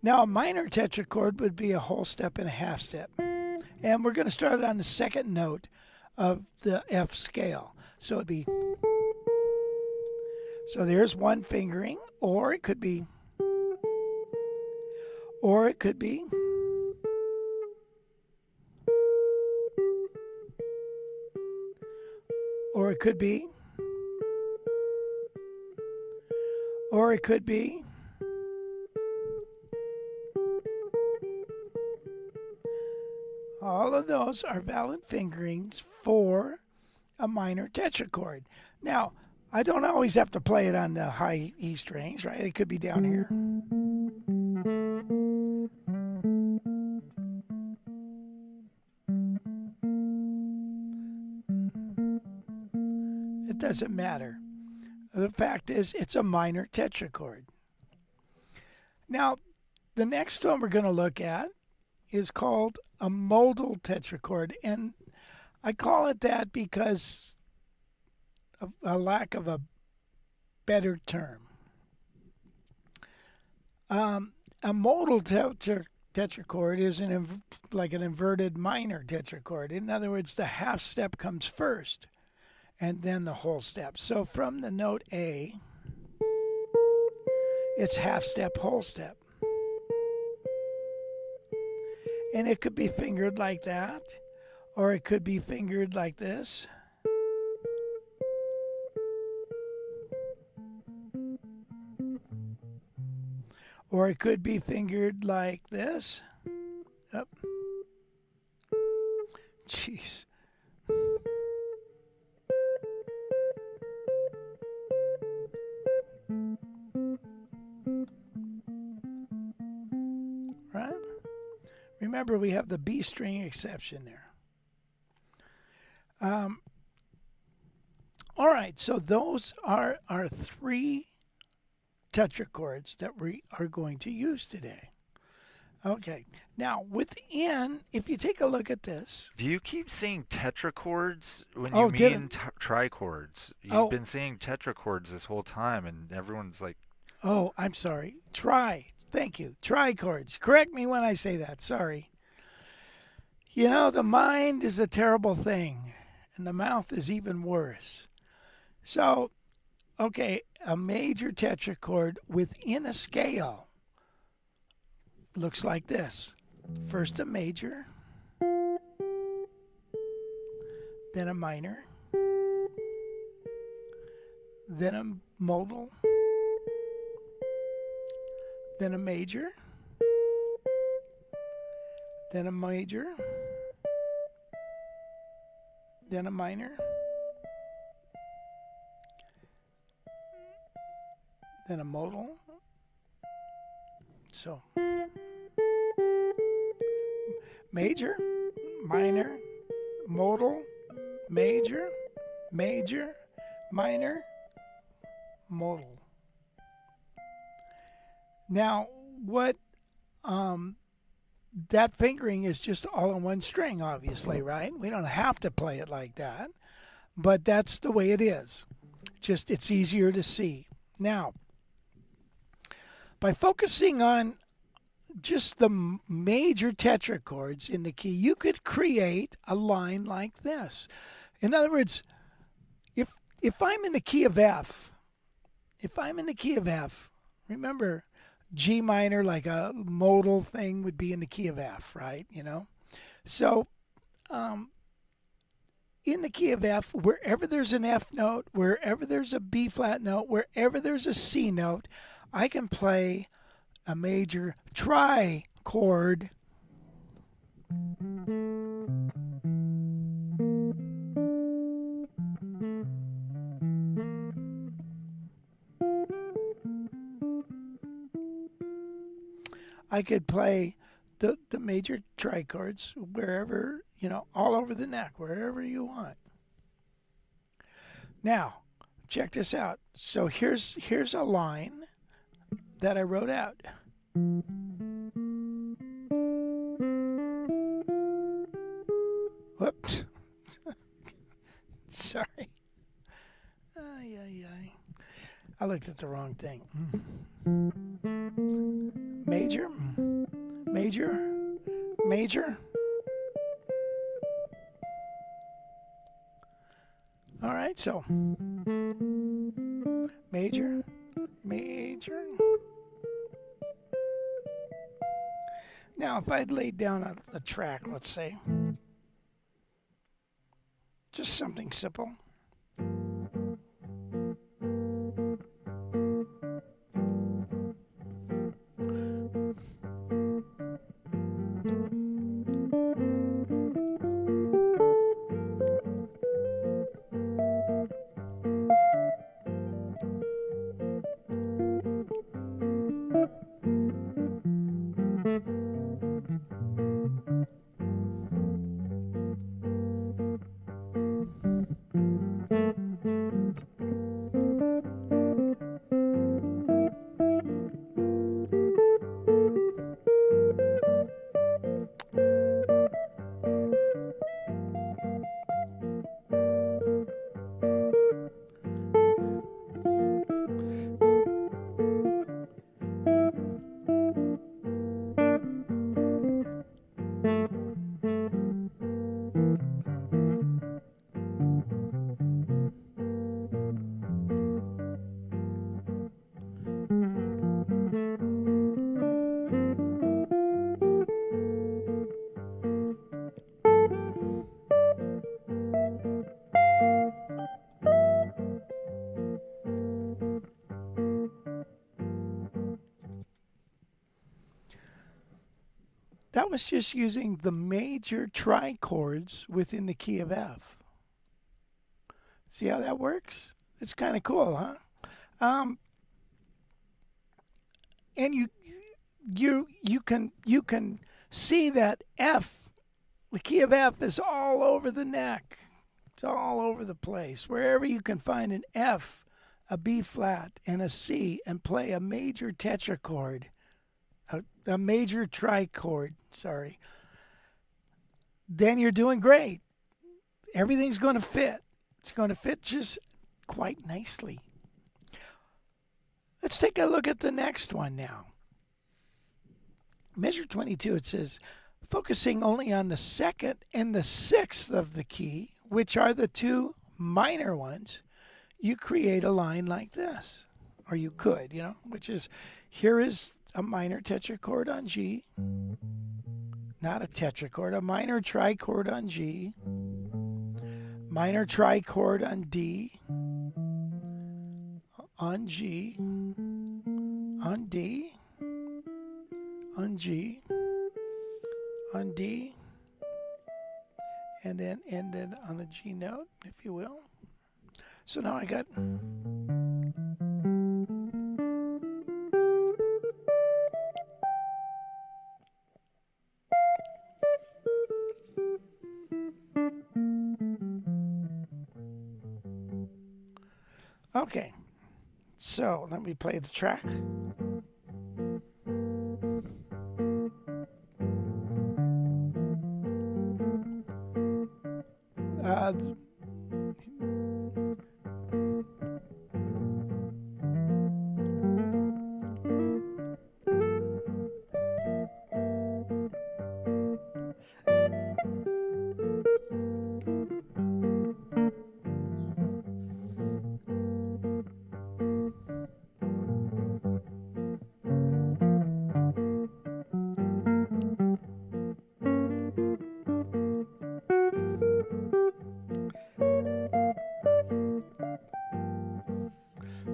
[SPEAKER 1] Now a minor tetrachord would be a whole step and a half step. And we're gonna start on the 2nd note of the F scale. So it'd be, so there's 1 fingering, or it could be, or it could be, or it could be, or it could be, all of those are valid fingerings for a minor tetrachord. Now, I don't always have to play it on the high E strings, right? It could be down here. It doesn't matter. The fact is, it's a minor tetrachord. Now, the next one we're going to look at is called a modal tetrachord, and I call it that because of a lack of a better term. A modal tetrachord is like an inverted minor tetrachord. In other words, the half step comes first and then the whole step. So from the note A, it's half step, whole step. And it could be fingered like that, or it could be fingered like this. Or it could be fingered like this. Up. Jeez. Right? Remember, we have the B string exception there. All right, so those are our three tetrachords that we are going to use today. Okay, now within, if you take a look at this.
[SPEAKER 3] Do you keep saying tetrachords when
[SPEAKER 1] Oh,
[SPEAKER 3] you mean trichords? You've been saying tetrachords this whole time, and everyone's like,
[SPEAKER 1] oh, I'm sorry. Thank you. Trichords. Correct me when I say that. Sorry. You know, the mind is a terrible thing, and the mouth is even worse. So, okay, a major tetrachord within a scale looks like this. First a major, then a minor, then a modal, then a major, then a major, then a minor, then a modal. So, major, minor, modal, major, major, minor, modal. Now, what that fingering is just all on one string, obviously, right? We don't have to play it like that, but that's the way it is. Just it's easier to see. Now, by focusing on just the major tetrachords in the key, you could create a line like this. In other words, if I'm in the key of F, remember G minor, like a modal thing, would be in the key of F, right? You know? So, in the key of F, wherever there's an F note, wherever there's a B flat note, wherever there's a C note, I can play a major trichord. I could play the major trichords wherever, you know, all over the neck, wherever you want. Now, check this out. So here's a line that I wrote out. Whoops. Sorry. I looked at the wrong thing. Major, major, major. All right, so major, major. Now, if I'd laid down a track, let's say, just something simple. That was just using the major trichords within the key of F. See how that works? It's kind of cool, huh? And you can see that F, the key of F, is all over the neck. It's all over the place. Wherever you can find an F, a B flat, and a C, and play a major tetrachord, a major trichord, sorry, then you're doing great. Everything's going to fit. It's going to fit just quite nicely. Let's take a look at the next one now. Measure 22, it says, focusing only on the second and the sixth of the key, which are the two minor ones, you create a line like this. Or you could, which is, here is a minor tetrachord on G, not a tetrachord, a minor trichord on G, minor trichord on D, on G, on D, on G, on D, and then ended on a G note, if you will. So now I got okay. So let me play the track.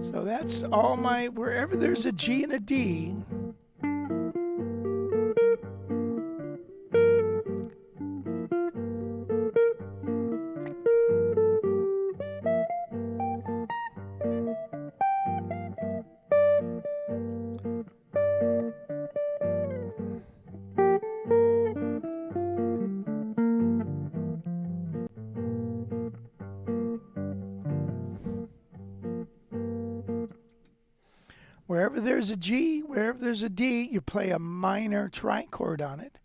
[SPEAKER 1] So that's all my, wherever there's a G and a D, wherever there's a G, wherever there's a D, you play a minor trichord on it.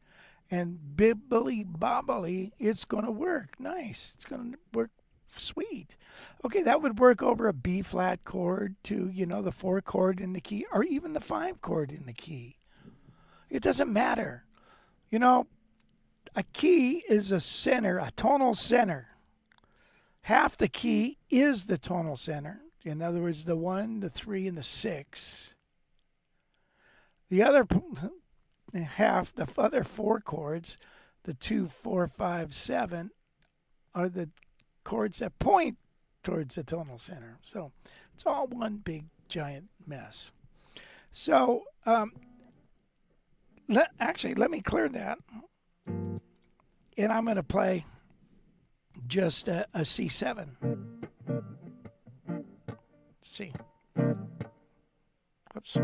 [SPEAKER 1] And bibbly bobbly, it's going to work nice. It's going to work sweet. Okay, that would work over a B flat chord to, the 4 chord in the key, or even the 5 chord in the key. It doesn't matter. A key is a center, a tonal center. Half the key is the tonal center. In other words, the 1, the 3, and the 6. The other half, the other 4 chords, the 2, 4, 5, 7, are the chords that point towards the tonal center. So it's all one big giant mess. So let me clear that. And I'm going to play just a C7. C. Oops.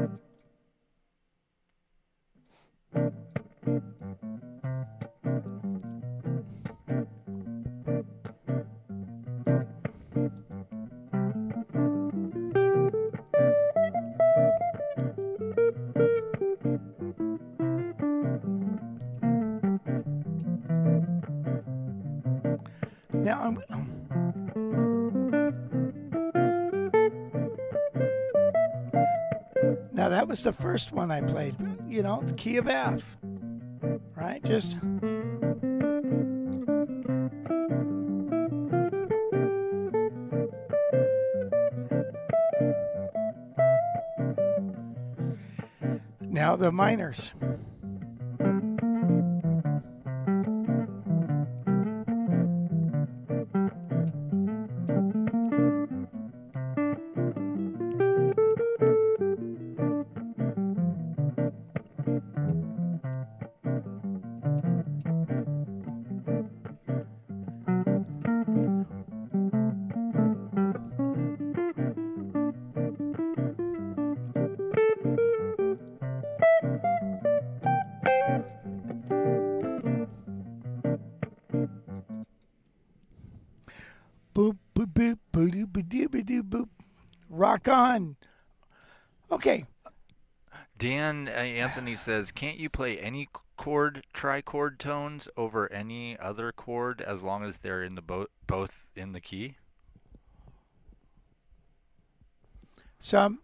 [SPEAKER 1] Now Now that was the first one I played, the key of F, right? Just now the minors. Rock on. Okay.
[SPEAKER 3] Dan Anthony says, can't you play any chord trichord tones over any other chord as long as they're in the both in the key?
[SPEAKER 1] So,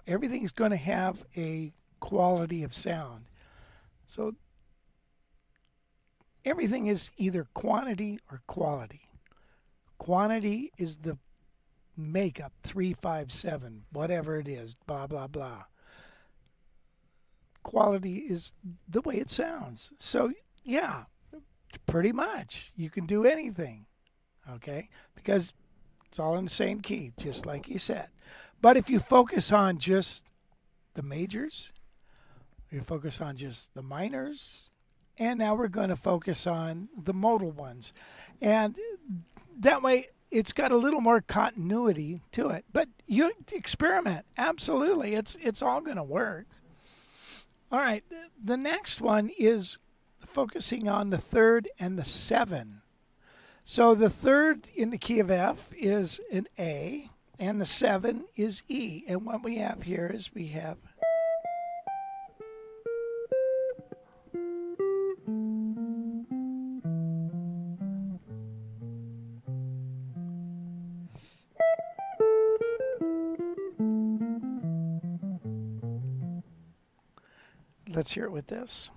[SPEAKER 1] everything's going to have a quality of sound. So everything is either quantity or quality. Quantity is the makeup, 3, 5, 7, whatever it is, blah, blah, blah. Quality is the way it sounds. So, yeah, pretty much you can do anything, okay? Because it's all in the same key, just like you said. But if you focus on just the majors, you focus on just the minors, and now we're going to focus on the modal ones. And that way it's got a little more continuity to it. But you experiment. Absolutely. It's all going to work. All right. The next one is focusing on the third and the 7. So the third in the key of F is an A, and the 7 is E. And what we have here is we have let's hear it with this.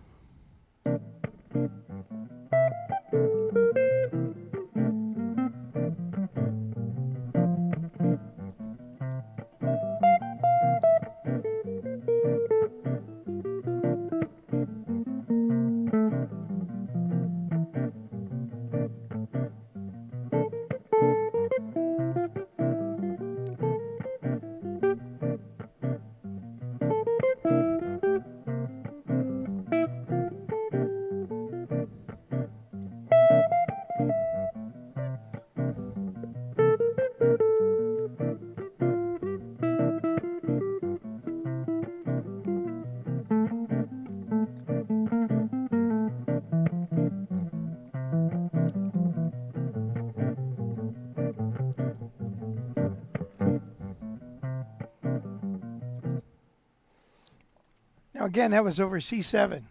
[SPEAKER 1] Now again, that was over C7.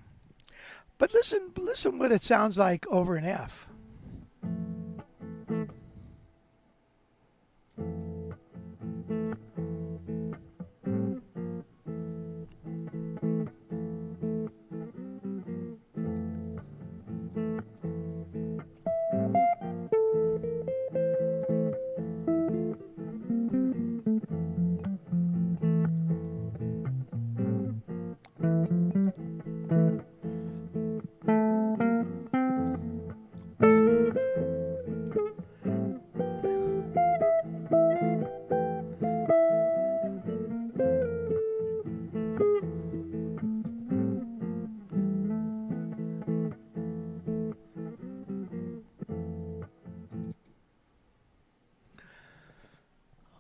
[SPEAKER 1] But listen what it sounds like over an F.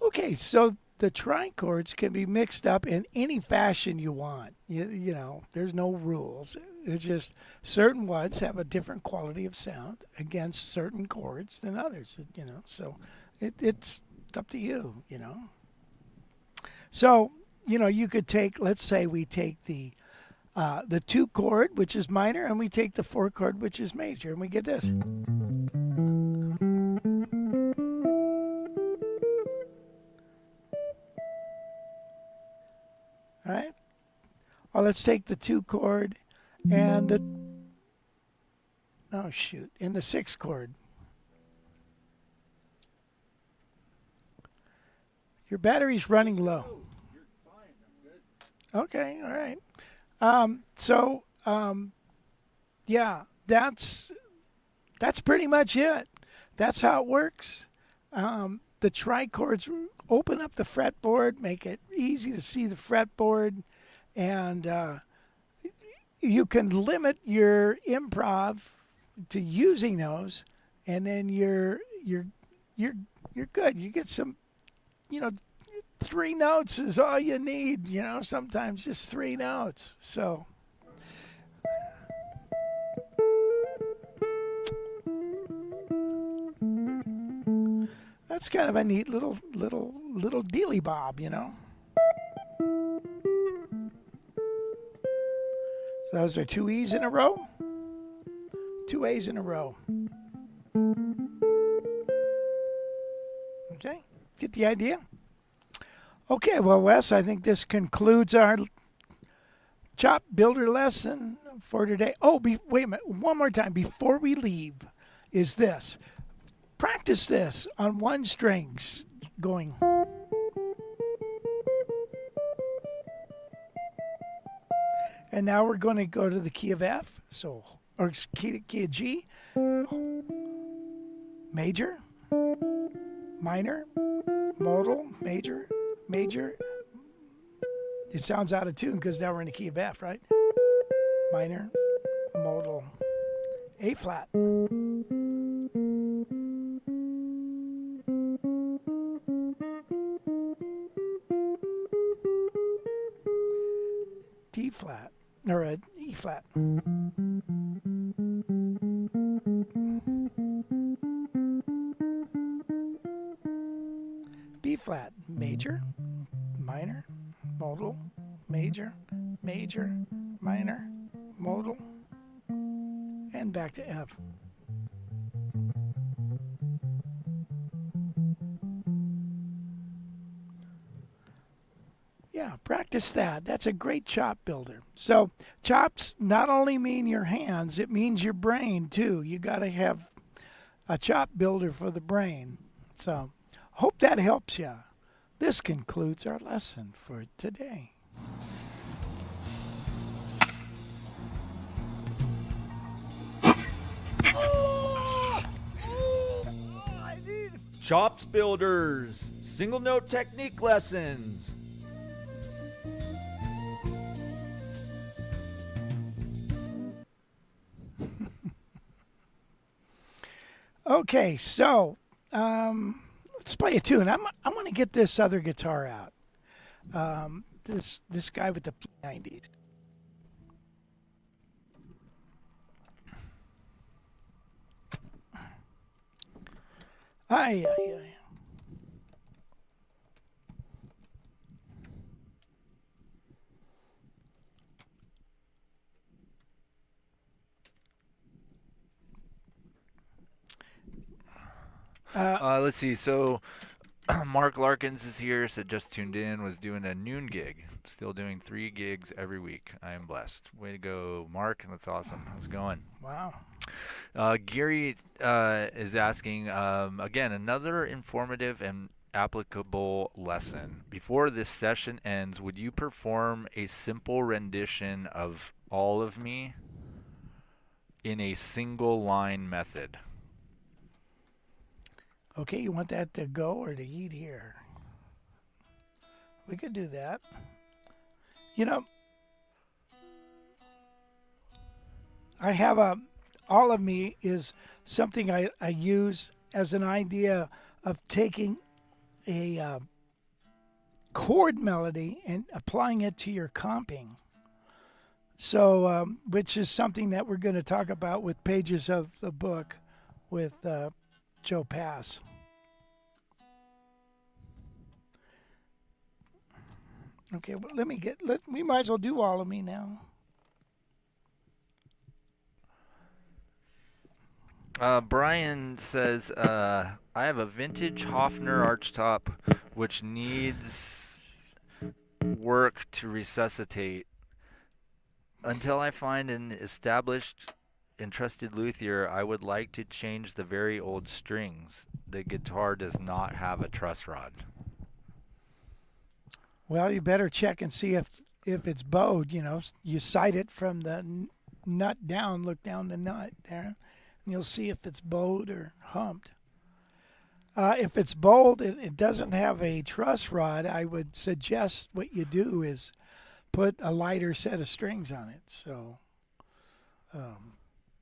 [SPEAKER 1] Okay, so the trichords can be mixed up in any fashion you want. There's no rules. It's just certain ones have a different quality of sound against certain chords than others, So it's up to you. So, you could take, let's say we take the 2 chord, which is minor, and we take the 4 chord, which is major, and we get this. All right. Or let's take the 2 chord and and the 6 chord. Your battery's running low. Okay, all right. Yeah, that's pretty much it. That's how it works. The trichords open up the fretboard, make it easy to see the fretboard, and you can limit your improv to using those, and then you're good. You get some, 3 notes is all you need. Sometimes just 3 notes. So. That's kind of a neat little little dealy bob, you know. So those are 2 E's in a row, 2 A's in a row. Okay, get the idea? Okay, well, Wes, I think this concludes our chop builder lesson for today. Oh, wait a minute, one more time before we leave is this. Practice this on one string, going. And now we're going to go to the key of F, or key of G, major, minor, modal, major, major. It sounds out of tune because now we're in the key of F, right? Minor, modal, A flat. D flat, or a E flat. B flat, major, minor, modal, major, major, minor, modal, and back to F. Yeah, practice that. That's a great chop builder. So chops not only mean your hands, it means your brain too. You got to have a chop builder for the brain. So hope that helps you. This concludes our lesson for today.
[SPEAKER 3] Chops builders, single note technique lessons.
[SPEAKER 1] Okay, so let's play a tune. I'm going to get this other guitar out. This guy with the P90s. Ay, ay, ay.
[SPEAKER 3] Let's see. So Mark Larkins is here, said just tuned in, was doing a noon gig. Still doing 3 gigs every week. I am blessed. Way to go, Mark. That's awesome. How's it going?
[SPEAKER 1] Wow.
[SPEAKER 3] Gary is asking, again, another informative and applicable lesson. Before this session ends, would you perform a simple rendition of All of Me in a single line method?
[SPEAKER 1] Okay, you want that to go or to eat here? We could do that. You know, I have All of Me is something I use as an idea of taking a chord melody and applying it to your comping. So, which is something that we're going to talk about with pages of the book with Joe Pass. Okay, well, we might as well do All of Me now.
[SPEAKER 3] Brian says, I have a vintage Hofner archtop which needs work to resuscitate. Until I find an established and trusted luthier, I would like to change the very old strings. The guitar does not have a truss rod.
[SPEAKER 1] Well, you better check and see if it's bowed. You know, you sight it from the nut down, look down the nut there, and you'll see if it's bowed or humped. If it's bowed, it doesn't have a truss rod, I would suggest what you do is put a lighter set of strings on it. So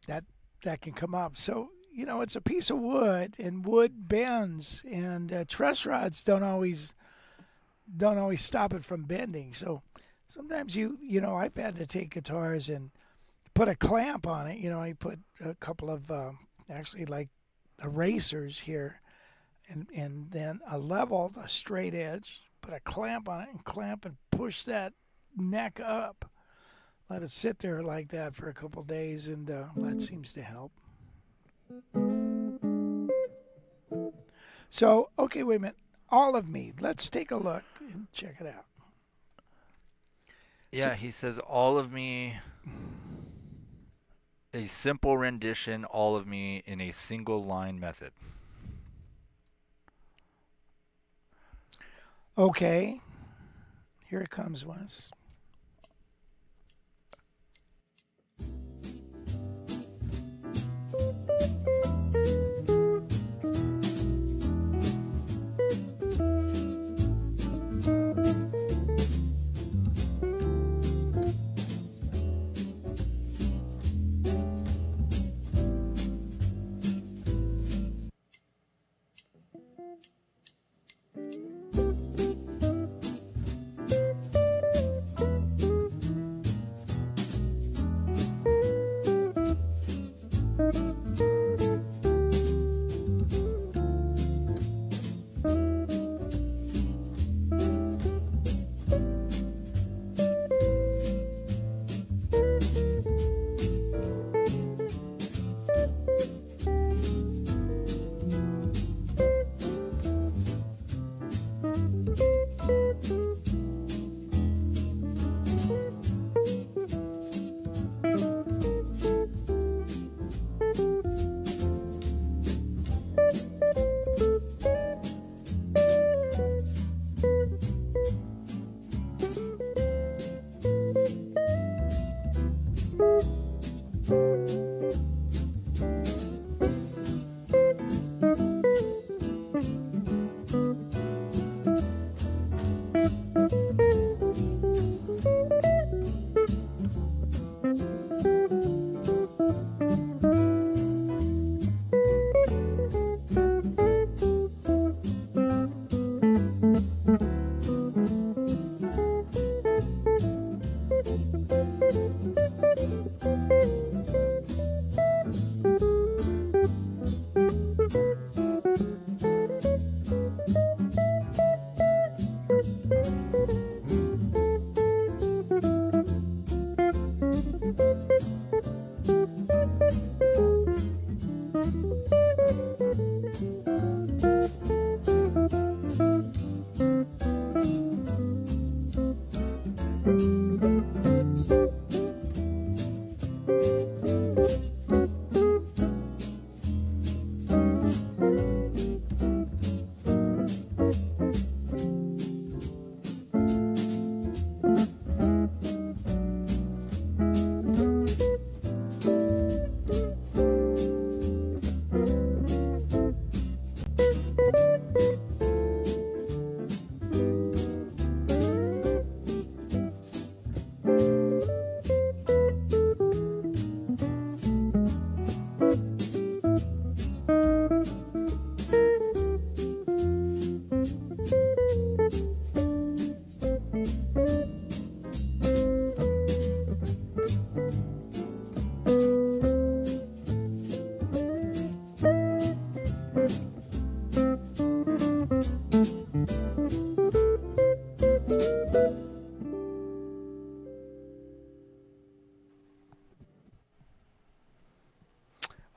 [SPEAKER 1] that can come up. So, you know, it's a piece of wood, and wood bends, and truss rods don't always stop it from bending. So sometimes you know, I've had to take guitars and put a clamp on it. You know, I put a couple of actually like erasers here and then a level, a straight edge, put a clamp on it and clamp and push that neck up. Let it sit there like that for a couple days, and that seems to help. So, okay, wait a minute. All of Me. Let's take a look and check it out.
[SPEAKER 3] Yeah, he says All of Me, a simple rendition, All of Me in a single line method.
[SPEAKER 1] Okay. Here it comes once.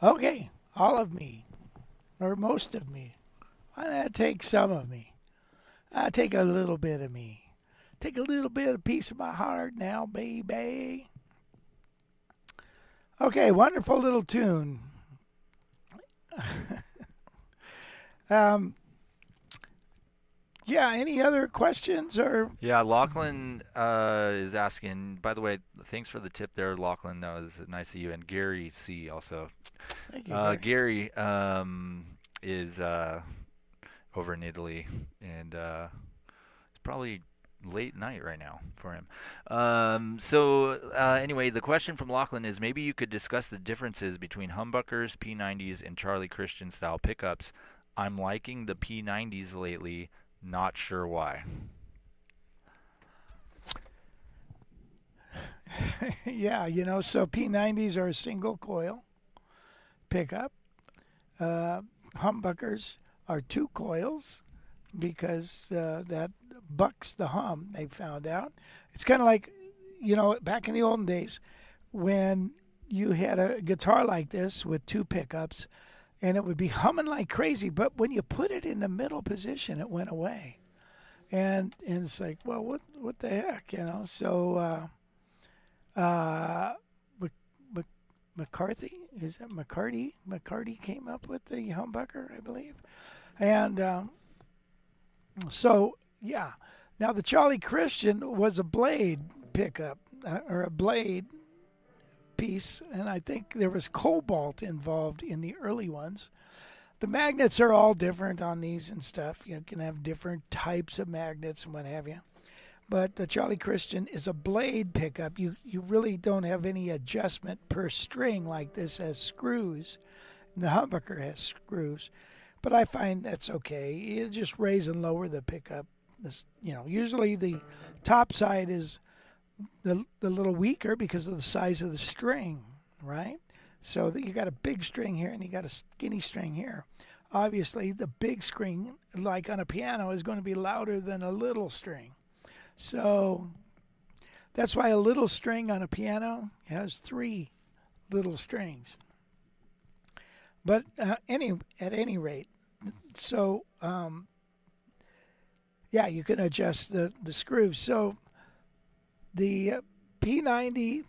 [SPEAKER 1] Okay, all of me, or most of me. Why not take some of me? I take a little bit of me. Take a little bit of piece of my heart now, baby. Okay, wonderful little tune. Yeah, any other questions or?
[SPEAKER 3] Yeah, Lachlan is asking, by the way, thanks for the tip there, Lachlan. That was nice of you. And Gary C. also.
[SPEAKER 1] Thank you, Gary.
[SPEAKER 3] Gary is over in Italy, and it's probably late night right now for him. Anyway, the question from Lachlan is maybe you could discuss the differences between humbuckers, P90s, and Charlie Christian style pickups. I'm liking the P90s lately. Not sure why.
[SPEAKER 1] Yeah, so P90s are a single coil pickup. Humbuckers are 2 coils because that bucks the hum, they found out. It's kind of like, back in the olden days when you had a guitar like this with 2 pickups and it would be humming like crazy, but when you put it in the middle position, it went away. And it's like, well, what the heck, So McCarthy, is that McCarty? McCarty came up with the humbucker, I believe. And yeah. Now, the Charlie Christian was a blade pickup, or a blade piece, and I think there was cobalt involved in the early ones. The magnets are all different on these and stuff. You can have different types of magnets and what have you. But the Charlie Christian is a blade pickup. You really don't have any adjustment per string like this has screws. And the humbucker has screws. But I find that's okay. You just raise and lower the pickup. Usually the top side is the little weaker because of the size of the string, right? So that you got a big string here and you got a skinny string here. Obviously, the big string, like on a piano, is going to be louder than a little string. So that's why a little string on a piano has 3 little strings. But at any rate, so yeah, you can adjust the screws. So the P90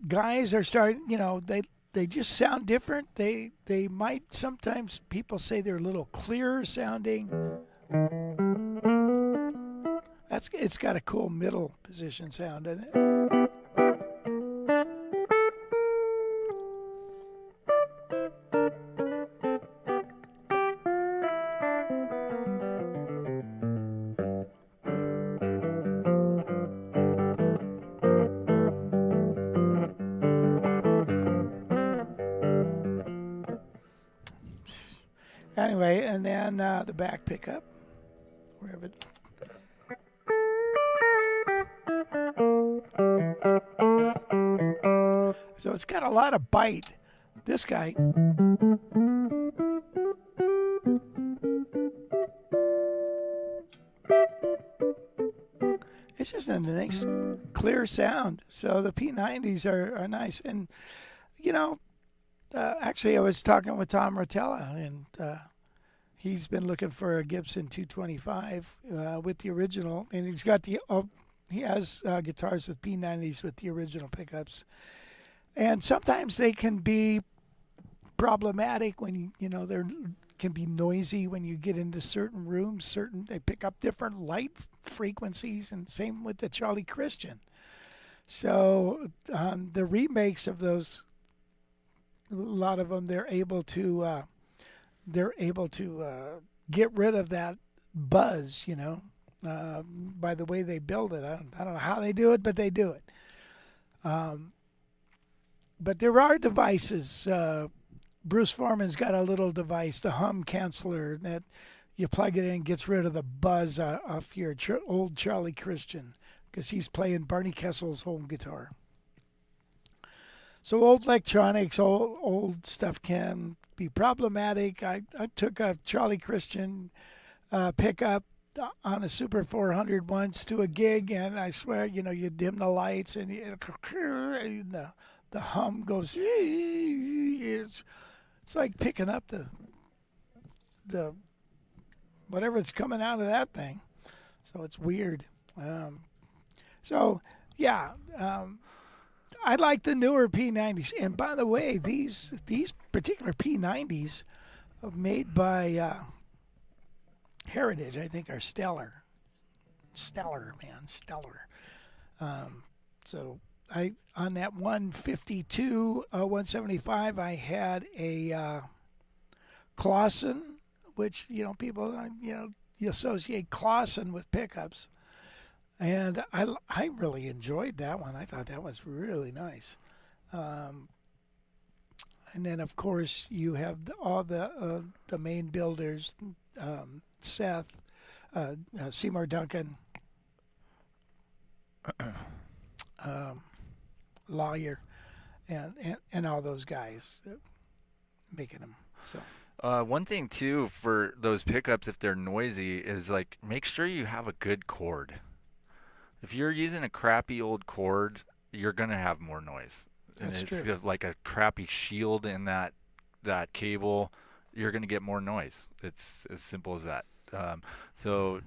[SPEAKER 1] guys are starting, they just sound different. They might sometimes, people say they're a little clearer sounding. It's got a cool middle position sound in it. Anyway, and then the back pickup, wherever. So it's got a lot of bite. This guy. It's just a nice, clear sound. So the P90s are nice. And, actually, I was talking with Tom Rotella, and he's been looking for a Gibson 225 with the original. And he's got he has guitars with P90s with the original pickups. And sometimes they can be problematic when they can be noisy when you get into certain rooms. They pick up different light frequencies, and same with the Charlie Christian. So the remakes of those, a lot of them, they're able to get rid of that buzz, by the way they build it. I don't know how they do it, but they do it. But there are devices. Bruce Foreman's got a little device, the hum canceller, that you plug it in and gets rid of the buzz off your old Charlie Christian, because he's playing Barney Kessel's home guitar. So old electronics, old stuff can be problematic. I took a Charlie Christian pickup on a Super 400 once to a gig, and I swear, you dim the lights and the hum goes. It's like picking up the whatever's coming out of that thing. So it's weird. I like the newer P90s. And by the way, these particular P90s are made by Heritage, I think, are stellar. Stellar. So on that 152, 175, I had a Clausen, which, people, you associate Clausen with pickups. And I really enjoyed that one. I thought that was really nice. And then, of course, you have all the main builders, Seth, Seymour Duncan, Lawyer, and all those guys making them. So
[SPEAKER 3] One thing too for those pickups, if they're noisy, is like make sure you have a good cord. If you're using a crappy old cord, you're gonna have more noise. And
[SPEAKER 1] That's
[SPEAKER 3] it's
[SPEAKER 1] true.
[SPEAKER 3] got like a crappy shield in that cable, you're gonna get more noise. It's as simple as that. So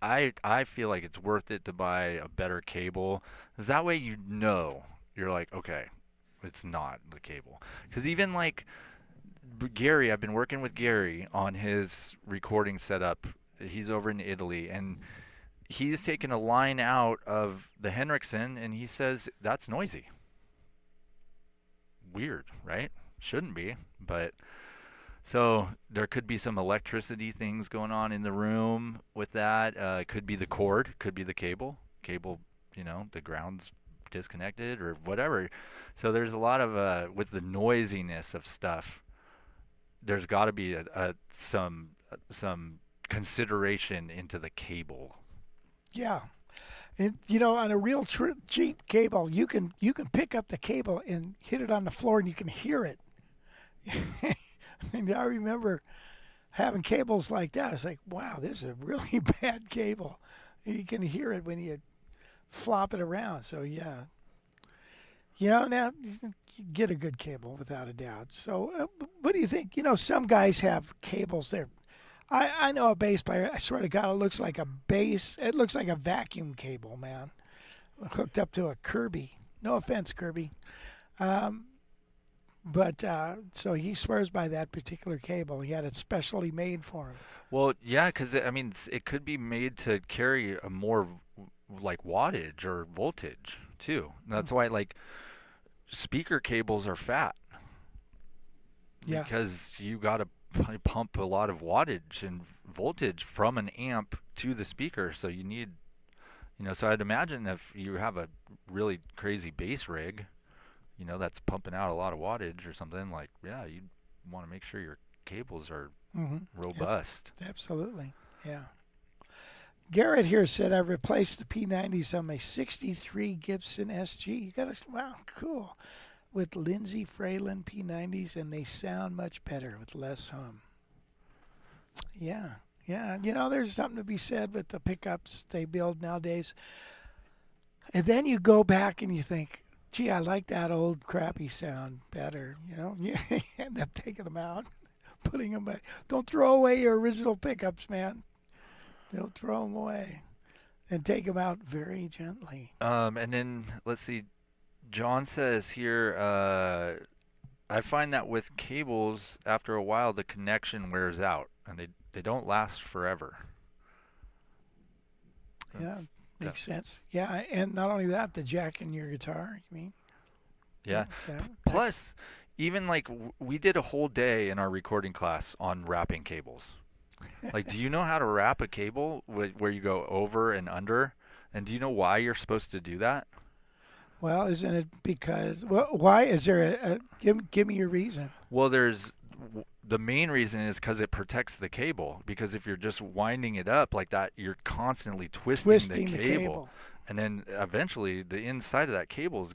[SPEAKER 3] I feel like it's worth it to buy a better cable. 'Cause that way you're like, okay, it's not the cable. Because even like Gary, I've been working with Gary on his recording setup. He's over in Italy, and he's taken a line out of the Henriksen, and he says that's noisy. Weird, right? Shouldn't be, but so there could be some electricity things going on in the room with that. It could be the cord, could be the cable. Cable, the ground's disconnected or whatever. So there's a lot of with the noisiness of stuff. There's got to be some consideration into the cable.
[SPEAKER 1] Yeah. And on a real cheap cable, you can pick up the cable and hit it on the floor, and you can hear it. And I remember having cables like that. It's like, wow, this is a really bad cable. You can hear it when you flop it around. So yeah, now you get a good cable without a doubt. So what do you think? Some guys have cables there. I know a bass player. I swear to God, it looks like a bass. It looks like a vacuum cable, man, hooked up to a Kirby. No offense, Kirby. But so he swears by that particular cable. He had it specially made for him.
[SPEAKER 3] Well, yeah, because I mean, it could be made to carry a more like wattage or voltage too. That's why like speaker cables are fat
[SPEAKER 1] Yeah.
[SPEAKER 3] because you got to pump a lot of wattage and voltage from an amp to the speaker. So you need, so I'd imagine if you have a really crazy bass rig, that's pumping out a lot of wattage or something, like, yeah, you want to make sure your cables are robust.
[SPEAKER 1] Absolutely. Yeah. Garrett here said, I've replaced the P90s on my 63 Gibson SG. You got to, wow, cool. With Lindsey Fralin P90s, and they sound much better with less hum. Yeah. Yeah. There's something to be said with the pickups they build nowadays. And then you go back and you think, gee, I like that old crappy sound better. You end up taking them out, putting them back. Don't throw away your original pickups, man. Don't throw them away. And take them out very gently.
[SPEAKER 3] And then let's see. John says here, I find that with cables, after a while, the connection wears out, and they don't last forever.
[SPEAKER 1] Yeah, makes sense. Yeah, and not only that, the jack in your guitar, you mean?
[SPEAKER 3] Yeah.
[SPEAKER 1] That-
[SPEAKER 3] Plus, even like we did a whole day in our recording class on wrapping cables. Like, do you know how to wrap a cable where you go over and under? And do you know why you're supposed to do that?
[SPEAKER 1] Well, isn't it because? Well, why is there give me your reason?
[SPEAKER 3] Well, the main reason is because it protects the cable. Because if you're just winding it up like that, you're constantly twisting the cable. And then eventually the inside of that cable is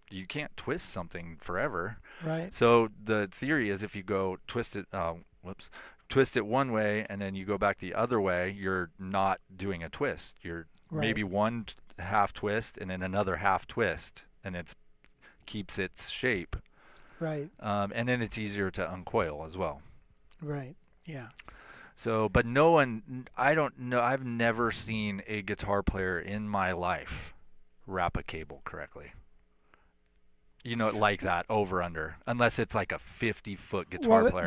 [SPEAKER 3] you can't twist something forever.
[SPEAKER 1] Right.
[SPEAKER 3] So the theory is if you go twist it one way and then you go back the other way, you're not doing a twist. You're maybe one half twist and then another half twist, and it keeps its shape.
[SPEAKER 1] Right.
[SPEAKER 3] And then it's easier to uncoil as well.
[SPEAKER 1] Right. Yeah.
[SPEAKER 3] So, but I don't know, I've never seen a guitar player in my life wrap a cable correctly. Like that over under, unless it's like a 50-foot guitar player.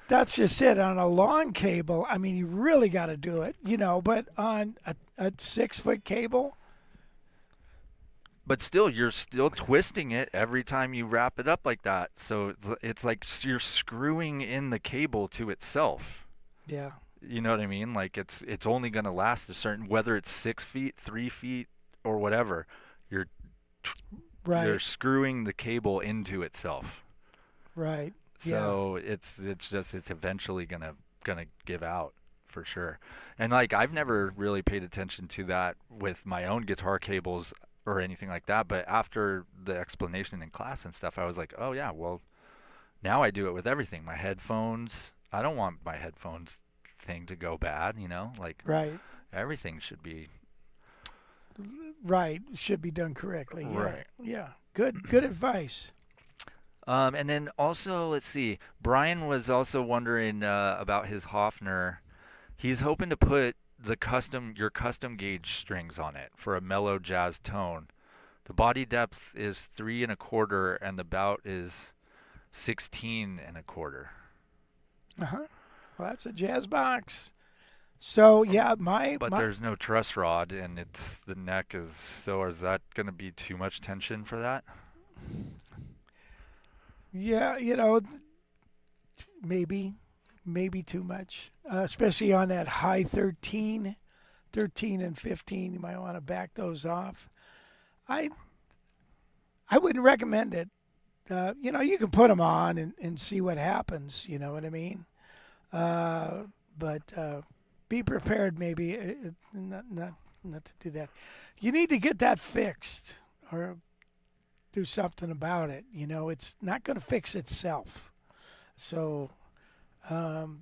[SPEAKER 1] That's just it. On a long cable, I mean, you really got to do it, but on a 6-foot cable.
[SPEAKER 3] But still, you're still twisting it every time you wrap it up like that. So it's like you're screwing in the cable to itself.
[SPEAKER 1] Yeah.
[SPEAKER 3] You know what I mean? Like it's only going to last a certain, whether it's 6 feet, 3 feet, or whatever. You're screwing the cable into itself.
[SPEAKER 1] Right.
[SPEAKER 3] So it's eventually gonna give out for sure. And like I've never really paid attention to that with my own guitar cables or anything like that. But after the explanation in class and stuff, I was like, oh yeah, well, Now I do it with everything. My headphones. I don't want my headphones thing to go bad, you know? Like
[SPEAKER 1] Right.
[SPEAKER 3] everything should be
[SPEAKER 1] Right. Should be done correctly. Yeah.
[SPEAKER 3] right.
[SPEAKER 1] Yeah. Good advice.
[SPEAKER 3] And then also, let's see. Brian was also wondering about his Hofner. He's hoping to put your custom gauge strings on it for a mellow jazz tone. The body depth is 3 1/4, and the bout is 16 1/4.
[SPEAKER 1] Uh-huh. Well, that's a jazz box. So yeah,
[SPEAKER 3] But there's no truss rod, and the neck is. So is that going to be too much tension for that?
[SPEAKER 1] yeah, maybe too much, especially on that high 13 and 15. You might want to back those off. I wouldn't recommend it. You can put them on and see what happens. You know what I mean? But be prepared, maybe not to do that. You need to get that fixed or do something about it. It's not going to fix itself. So, of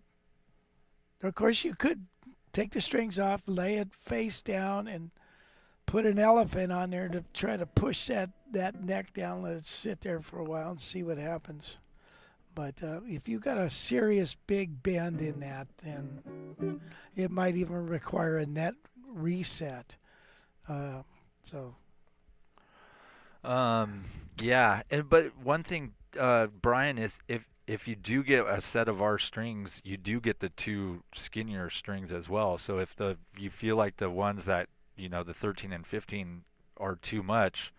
[SPEAKER 1] course, you could take the strings off, lay it face down, and put an elephant on there to try to push that neck down, let it sit there for a while and see what happens. But if you got a serious big bend in that, then it might even require a net reset. So.
[SPEAKER 3] Yeah, but one thing, Brian, is if you do get a set of our strings, you do get the 2 skinnier strings as well. So if you feel like the ones that the 13 and 15 are too much,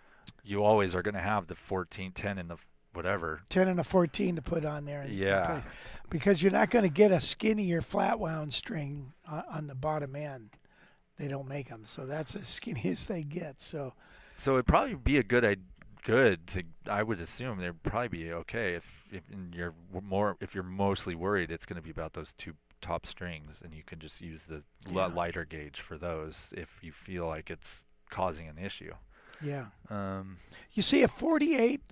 [SPEAKER 3] you always are going to have the 14, 10, and the whatever
[SPEAKER 1] 10 and a 14 to put on there.
[SPEAKER 3] Yeah.
[SPEAKER 1] Because you're not going to get a skinnier flat wound string on the bottom end. They don't make them, so that's as skinny as they get. So
[SPEAKER 3] it'd probably be a I would assume they'd probably be okay if you're mostly worried it's going to be about those 2 top strings, and you can just use the lighter gauge for those if you feel like it's causing an issue.
[SPEAKER 1] Yeah. You see a 48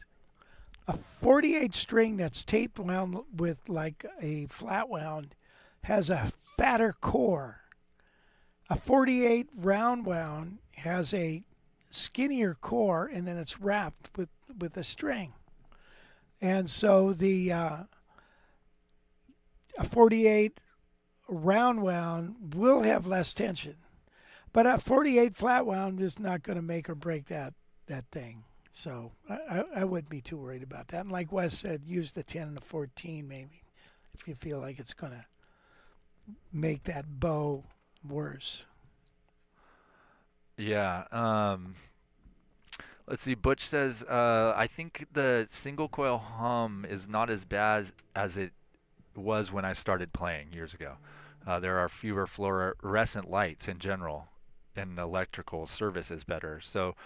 [SPEAKER 1] string that's tape wound with like a flat wound has a fatter core. A 48 round wound has a skinnier core, and then it's wrapped with a string. And so a 48 round wound will have less tension, but a 48 flat wound is not going to make or break that thing. So I wouldn't be too worried about that. And like Wes said, use the 10 and the 14 maybe if you feel like it's going to make that bow worse.
[SPEAKER 3] Yeah. Let's see. Butch says, I think the single coil hum is not as bad as it was when I started playing years ago. There are fewer fluorescent lights in general, and electrical service is better. So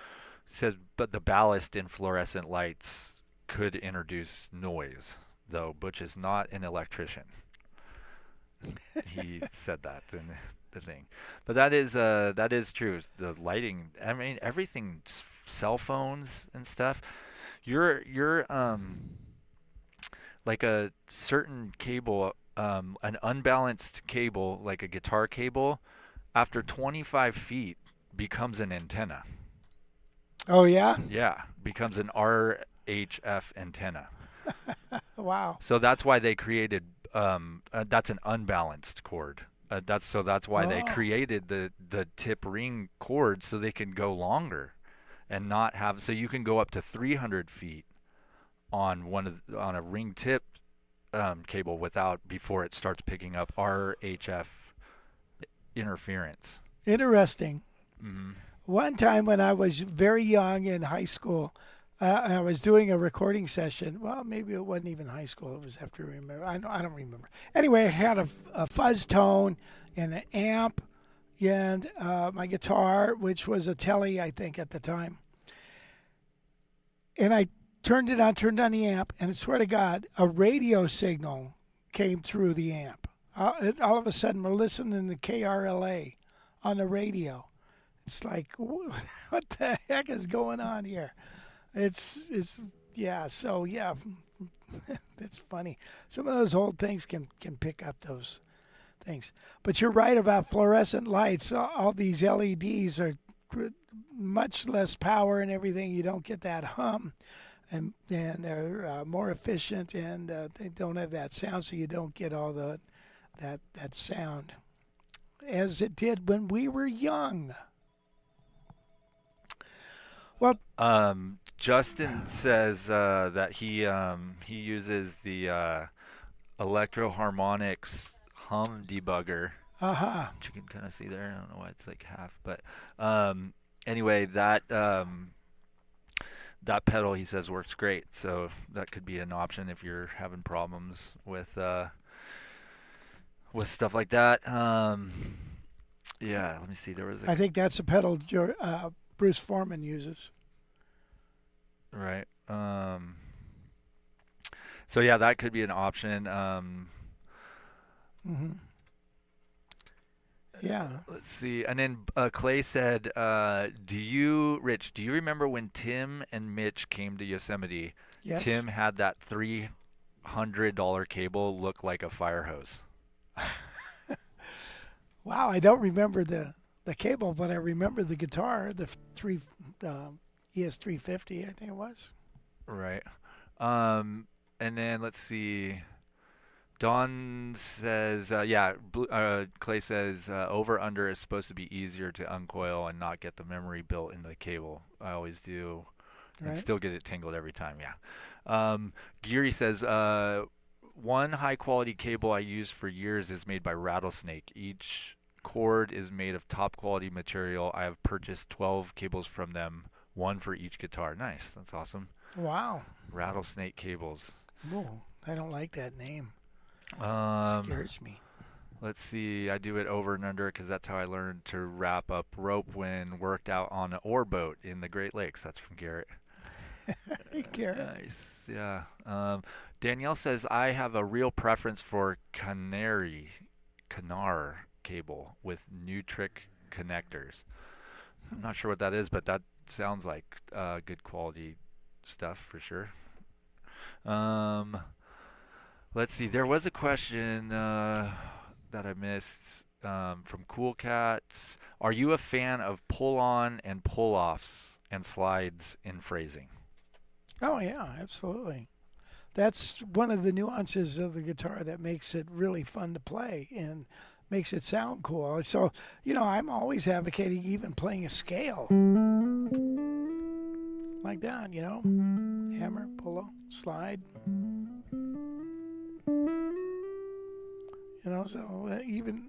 [SPEAKER 3] he says, but the ballast in fluorescent lights could introduce noise, though Butch is not an electrician. He said that in the thing. But that is true. The lighting, I mean, everything, cell phones and stuff. You're like a certain cable, an unbalanced cable, like a guitar cable, after 25 feet becomes an antenna.
[SPEAKER 1] Oh, yeah?
[SPEAKER 3] Yeah, becomes an RHF antenna.
[SPEAKER 1] Wow.
[SPEAKER 3] So that's why they created, that's an unbalanced chord. That's why they created the tip ring chord, so they can go longer and not have, so you can go up to 300 feet on on a ring tip cable before it starts picking up RHF interference.
[SPEAKER 1] Interesting.
[SPEAKER 3] Mm-hmm.
[SPEAKER 1] One time when I was very young in high school, I was doing a recording session. Well, maybe it wasn't even high school. It was after remember. I don't remember. Anyway, I had a fuzz tone and an amp and my guitar, which was a Tele, I think, at the time. And I turned on the amp, and I swear to God, a radio signal came through the amp. All of a sudden, we're listening to KRLA on the radio. It's like, what the heck is going on here? It's yeah. So yeah, That's funny. Some of those old things can pick up those things. But you're right about fluorescent lights. All these LEDs are much less power and everything. You don't get that hum, and they're more efficient, and they don't have that sound, so you don't get all that sound as it did when we were young. Well,
[SPEAKER 3] Justin says that he uses the Electro Harmonics hum debugger, which you can kind of see there. I don't know why it's like half, but anyway, that pedal, he says, works great. So that could be an option if you're having problems with stuff like that. Yeah, let me see. There was
[SPEAKER 1] I think that's a pedal Bruce Foreman uses.
[SPEAKER 3] Right. So yeah, that could be an option.
[SPEAKER 1] Yeah.
[SPEAKER 3] Let's see. And then Clay said, Rich, do you remember when Tim and Mitch came to Yosemite?
[SPEAKER 1] Yes.
[SPEAKER 3] Tim had that $300 cable look like a fire hose.
[SPEAKER 1] Wow, I don't remember the cable, but I remember the guitar, the ES350, I think it was.
[SPEAKER 3] Right. And then let's see. Don says, Clay says, over under is supposed to be easier to uncoil and not get the memory built in the cable. I always do, and still get it tingled every time. Yeah. Geary says, one high quality cable I used for years is made by Rattlesnake. Each cord is made of top quality material. I have purchased 12 cables from them, one for each guitar. Nice. That's awesome.
[SPEAKER 1] Wow.
[SPEAKER 3] Rattlesnake cables.
[SPEAKER 1] Whoa, I don't like that name. Scares me.
[SPEAKER 3] Let's see. I do it over and under because that's how I learned to wrap up rope when worked out on an oar boat in the Great Lakes. That's from Garrett.
[SPEAKER 1] Garrett.
[SPEAKER 3] Nice. Yeah. Danielle says, I have a real preference for Canar cable with new trick connectors. I'm not sure what that is, but that sounds like good quality stuff for sure. Let's see. There was a question that I missed from Cool Cats. Are you a fan of pull-on and pull-offs and slides in phrasing?
[SPEAKER 1] Oh, yeah, absolutely. That's one of the nuances of the guitar that makes it really fun to play and makes it sound cool. So, I'm always advocating even playing a scale like that, hammer, pull, slide. So even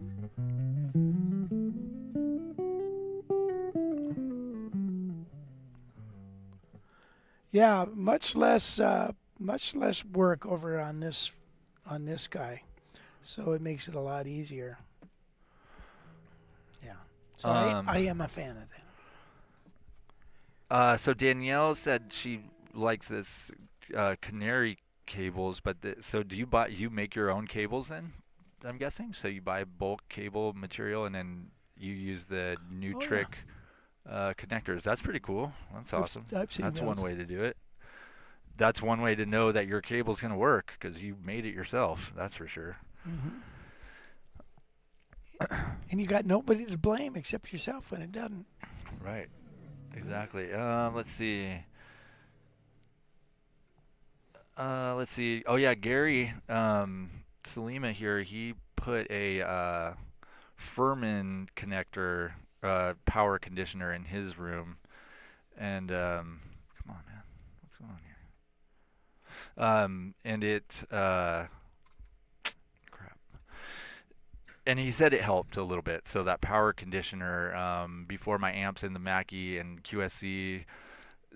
[SPEAKER 1] yeah, much less work over on this guy, so it makes it a lot easier. Yeah, so I am a fan of that.
[SPEAKER 3] So Danielle said she likes this Canary cables, but so do you make your own cables then? I'm guessing. So you buy bulk cable material and then you use the new trick connectors. That's pretty cool. That's awesome.
[SPEAKER 1] I've seen
[SPEAKER 3] That's
[SPEAKER 1] those.
[SPEAKER 3] one way to do it. That's one way to know that your cable's going to work because you made it yourself. That's for sure.
[SPEAKER 1] And you got nobody to blame except yourself when it doesn't.
[SPEAKER 3] Right. Exactly. Let's see. Oh yeah, Gary Salima here. He put a Furman connector power conditioner in his room, and come on, man, what's going on here? And it crap. And he said it helped a little bit. So that power conditioner, before my amps in the Mackie and QSC,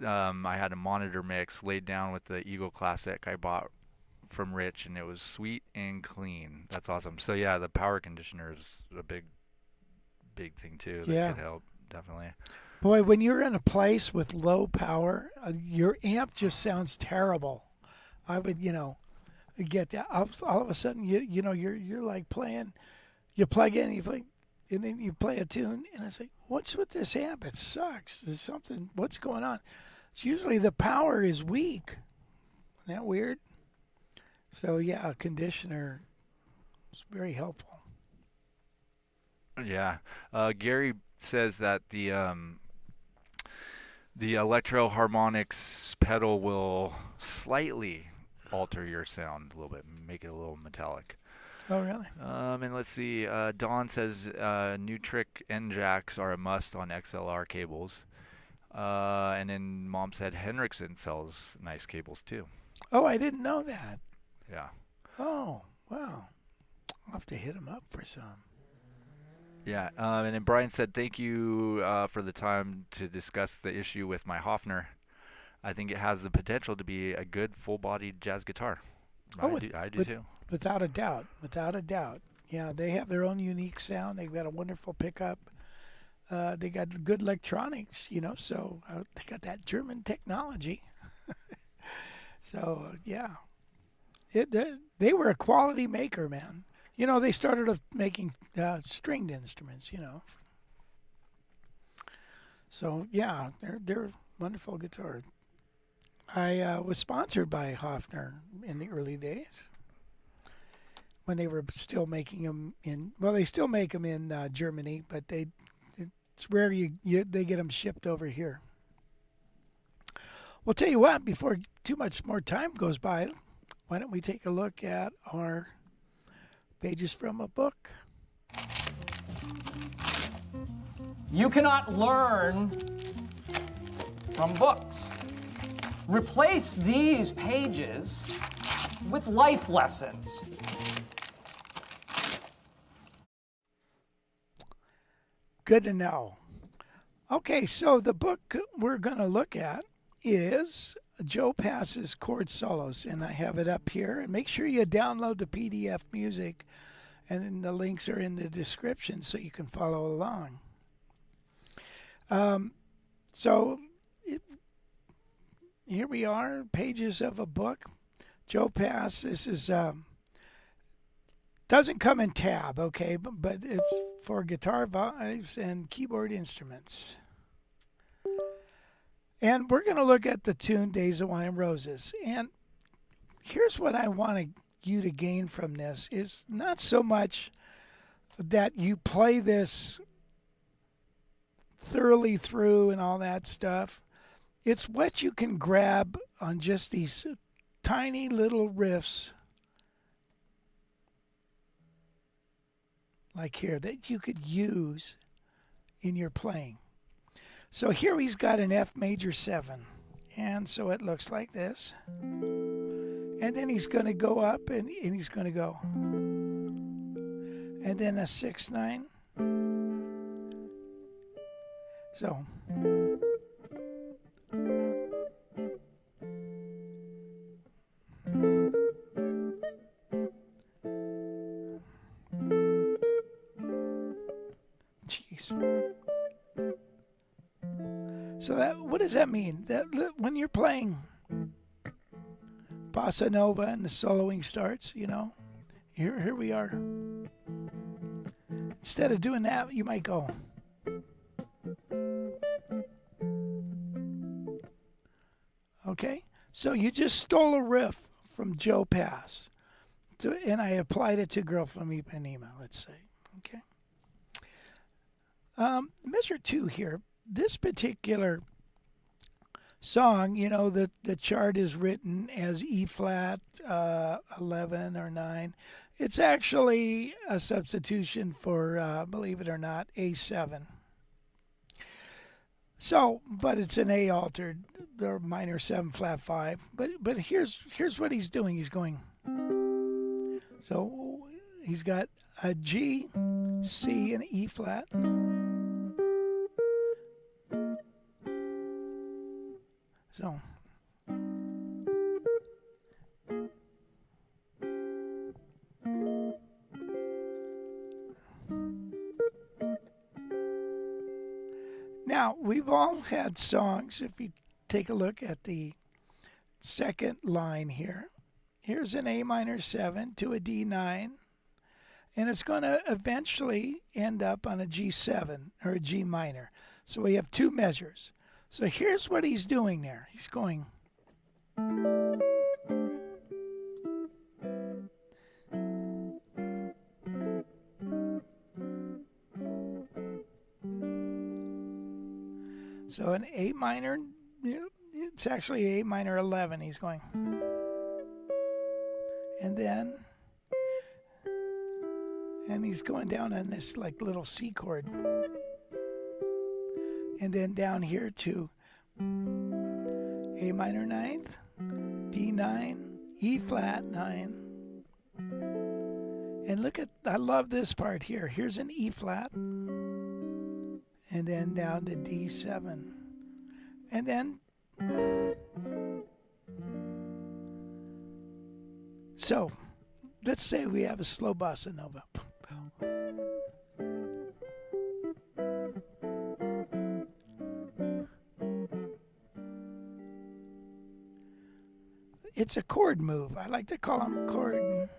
[SPEAKER 3] I had a monitor mix laid down with the Eagle Classic I bought from Rich, and it was sweet and clean. That's awesome. So yeah, the power conditioner is a big thing too. That could help, definitely.
[SPEAKER 1] Boy, when you're in a place with low power, your amp just sounds terrible. I would, get that. All of a sudden, you're like playing. You plug in, you play, and then you play a tune, and it's like, what's with this amp? It sucks. There's something. What's going on? It's usually the power is weak. Isn't that weird? So yeah, a conditioner is very helpful.
[SPEAKER 3] Yeah. Gary says that the electro harmonics pedal will slightly alter your sound a little bit, make it a little metallic.
[SPEAKER 1] Oh really?
[SPEAKER 3] And let's see. Don says new trick end jacks are a must on XLR cables. And then Mom said Henriksen sells nice cables too.
[SPEAKER 1] Oh, I didn't know that.
[SPEAKER 3] Yeah.
[SPEAKER 1] Oh wow, I'll have to hit him up for some.
[SPEAKER 3] Yeah. And then Brian said thank you for the time to discuss the issue with my Hofner. I think it has the potential to be a good full-bodied jazz guitar.
[SPEAKER 1] Oh,
[SPEAKER 3] I do too.
[SPEAKER 1] Without a doubt, without a doubt. Yeah, they have their own unique sound. They've got a wonderful pickup. They got good electronics, so they got that German technology. So, yeah. They were a quality maker, man. They started off making stringed instruments. So, yeah, they're wonderful guitar. I was sponsored by Hofner in the early days when they were still making them they still make them in Germany, but it's rare they get them shipped over here. Well, tell you what, before too much more time goes by, why don't we take a look at our pages from a book?
[SPEAKER 4] You cannot learn from books. Replace these pages with life lessons.
[SPEAKER 1] Good to know. Okay, so the book we're going to look at is Joe Pass's Chord Solos, and I have it up here. And make sure you download the PDF music, and then the links are in the description so you can follow along. Here we are, pages of a book. Joe Pass, this is doesn't come in tab, okay, but it's for guitar vibes and keyboard instruments. And we're going to look at the tune Days of Wine and Roses. And here's what I want you to gain from this is not so much that you play this thoroughly through and all that stuff. It's what you can grab on just these tiny little riffs like here that you could use in your playing. So here he's got an F major 7, and so it looks like this. And then he's going to go up and he's going to go. And then a 6/9. So So what does that mean? That when you're playing bossa nova and the soloing starts, here we are. Instead of doing that, you might go. Okay, so you just stole a riff from Joe Pass, and I applied it to Girl from Ipanema, let's say. Okay. Measure 2 here. This particular song, the chart is written as E flat 11 or 9. It's actually a substitution for, believe it or not, A7. So, but it's an A altered, or minor 7 flat 5. But here's what he's doing. He's going. So he's got a G, C, and E flat. So now we've all had songs. If you take a look at the second line here, here's an A minor 7 to a D9, and it's going to eventually end up on a G7 or a G minor. So we have two measures. So here's what he's doing there. He's going. So an A minor, it's actually A minor 11. He's going. And he's going down on this like little C chord. And then down here to A minor 9th, D9, E flat 9. And look at, I love this part here. Here's an E flat. And then down to D7. And then, so let's say we have a slow bossa nova. It's a chord move. I like to call them chord.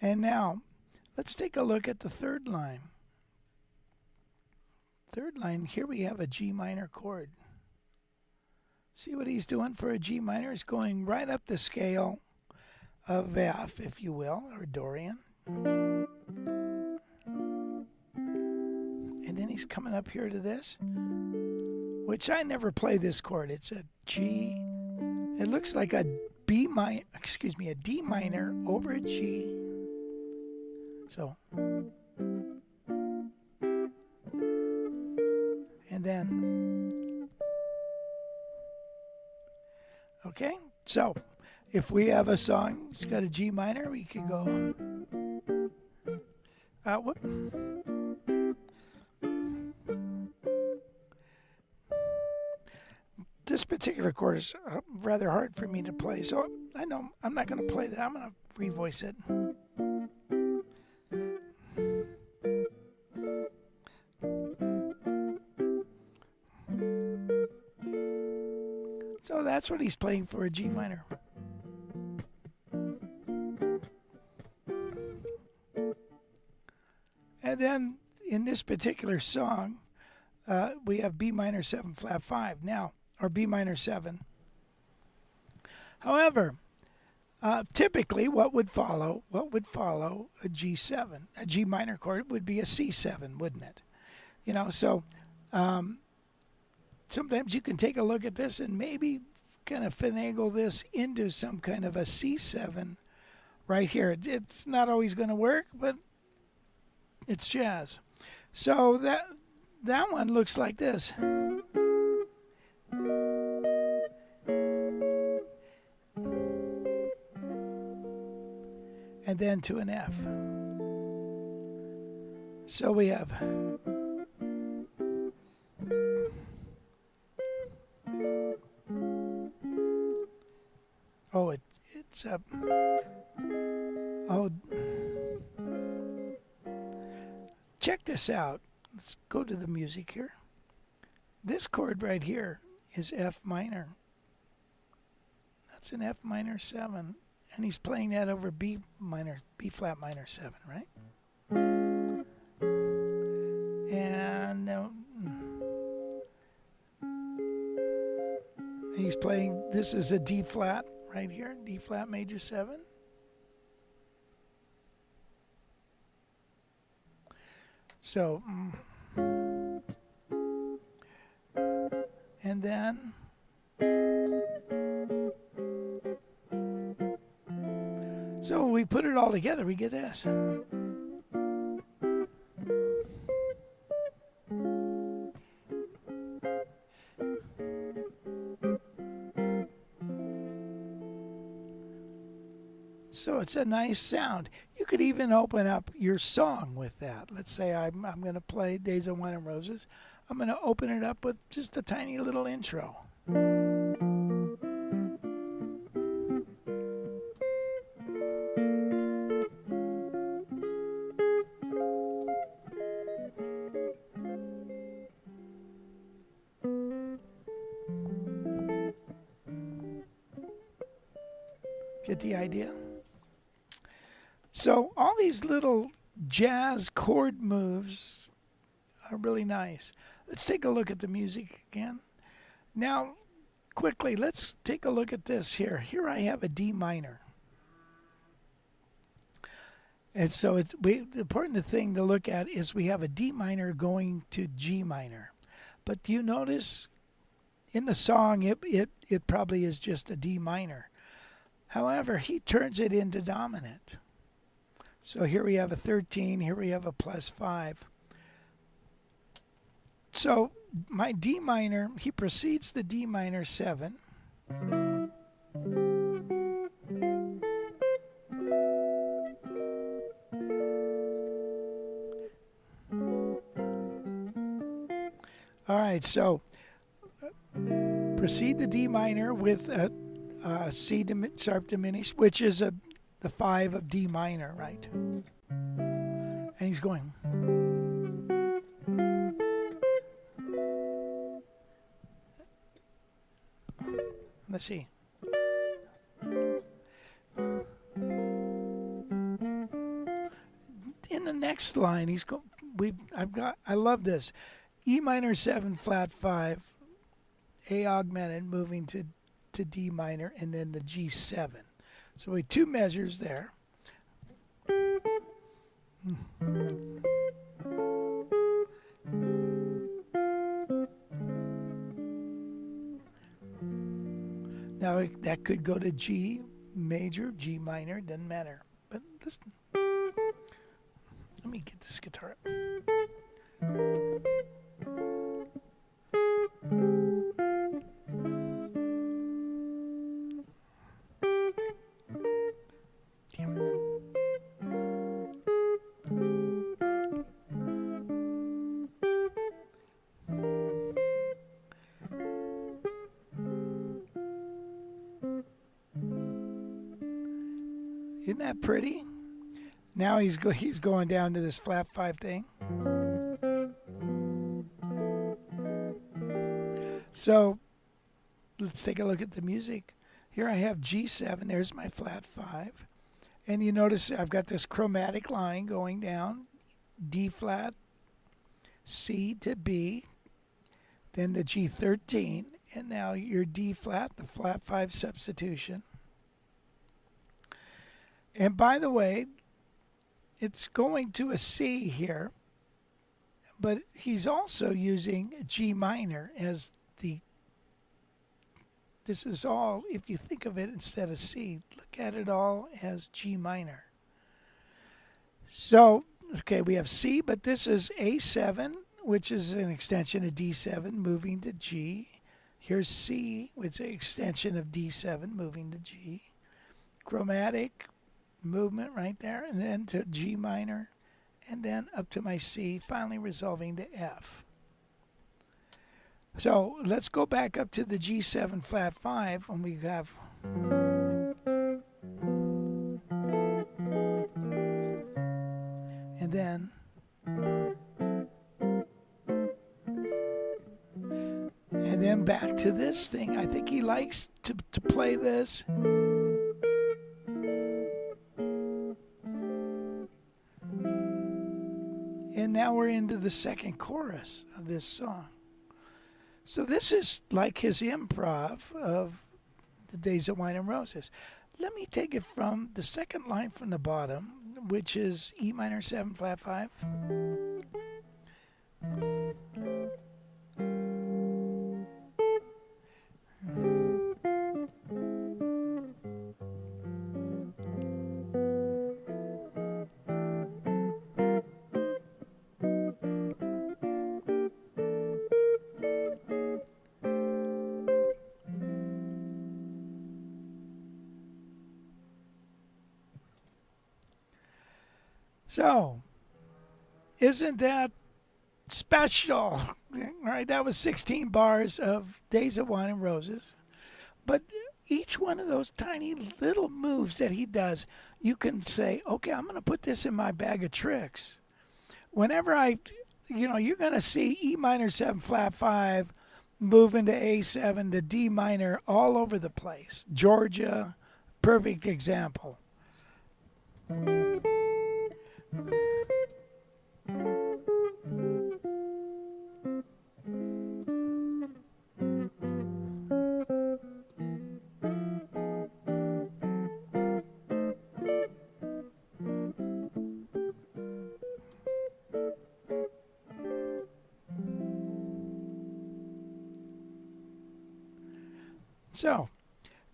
[SPEAKER 1] And now, let's take a look at the third line. Third line, here we have a G minor chord. See what he's doing for a G minor? He's going right up the scale of F, if you will, or Dorian. And then he's coming up here to this, which I never play this chord. It's a G. It looks like a D minor over a G. So, and then, okay, so if we have a song, it's got a G minor, we could go, whoop. This particular chord is rather hard for me to play, so I know I'm not going to play that. I'm going to revoice it. So that's what he's playing for a G minor. And then in this particular song, we have B minor 7 flat 5 now, or B minor 7. However, typically what would follow a G7, a G minor chord would be a C7, wouldn't it? You know, so sometimes you can take a look at this and maybe kind of finagle this into some kind of a C7 right here. It's not always going to work, but it's jazz. So that one looks like this. And then to an F. So we have it's up. Check this out. Let's go to the music here. This chord right here is F minor. That's an F minor 7. And he's playing that over B flat minor 7, right? And he's playing, this is a D flat right here, D flat major 7. So, and then, so we put it all together, we get this. So it's a nice sound. You could even open up your song with that. Let's say I'm going to play Days of Wine and Roses. I'm going to open it up with just a tiny little intro. Get the idea? So all these little jazz chord moves are really nice. Let's take a look at the music again. Now, quickly, let's take a look at this here. Here I have a D minor. And so the important thing to look at is we have a D minor going to G minor. But do you notice in the song it probably is just a D minor. However, he turns it into dominant. So here we have a 13, here we have a +5. So my D minor, he precedes the D minor 7. All right, so proceed the D minor with a sharp diminished, which is the 5 of D minor, right? And he's going. Let's see. In the next line, I love this. E minor 7 flat 5, A augmented moving to D minor, and then the G7. So we have 2 measures there. Now that could go to G major, G minor, doesn't matter. But listen, let me get this guitar up. Damn it. Isn't that pretty? Now he's going down to this flat 5 thing. So let's take a look at the music. Here I have G7. There's my flat 5. And you notice I've got this chromatic line going down. D flat, C to B, then the G13, and now your D flat, the flat 5 substitution. And by the way, it's going to a C here, but he's also using G minor as this is all, if you think of it instead of C, look at it all as G minor. So, okay, we have C, but this is A7, which is an extension of D7 moving to G. Here's C, which is an extension of D7 moving to G. Chromatic movement right there, and then to G minor, and then up to my C, finally resolving to F. So let's go back up to the G7 flat 5 when we have and then back to this thing. I think he likes to play this. And now we're into the second chorus of this song. So this is like his improv of the Days of Wine and Roses. Let me take it from the second line from the bottom, which is E minor 7 flat 5. So, isn't that special? All right, that was 16 bars of Days of Wine and Roses. But each one of those tiny little moves that he does, you can say, okay, I'm going to put this in my bag of tricks. Whenever you're going to see E minor 7 flat 5 move into A7 to D minor all over the place. Georgia, perfect example. So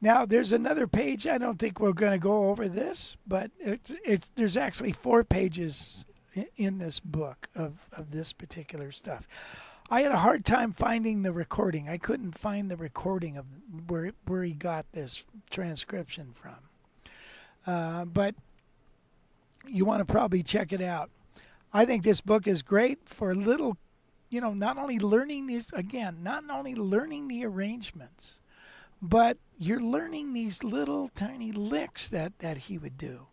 [SPEAKER 1] now there's another page. I don't think we're going to go over this, but there's actually 4 pages in this book of this particular stuff. I had a hard time finding the recording. I couldn't find the recording of where he got this transcription from. But you want to probably check it out. I think this book is great for little, not only learning the arrangements, but you're learning these little tiny licks that he would do.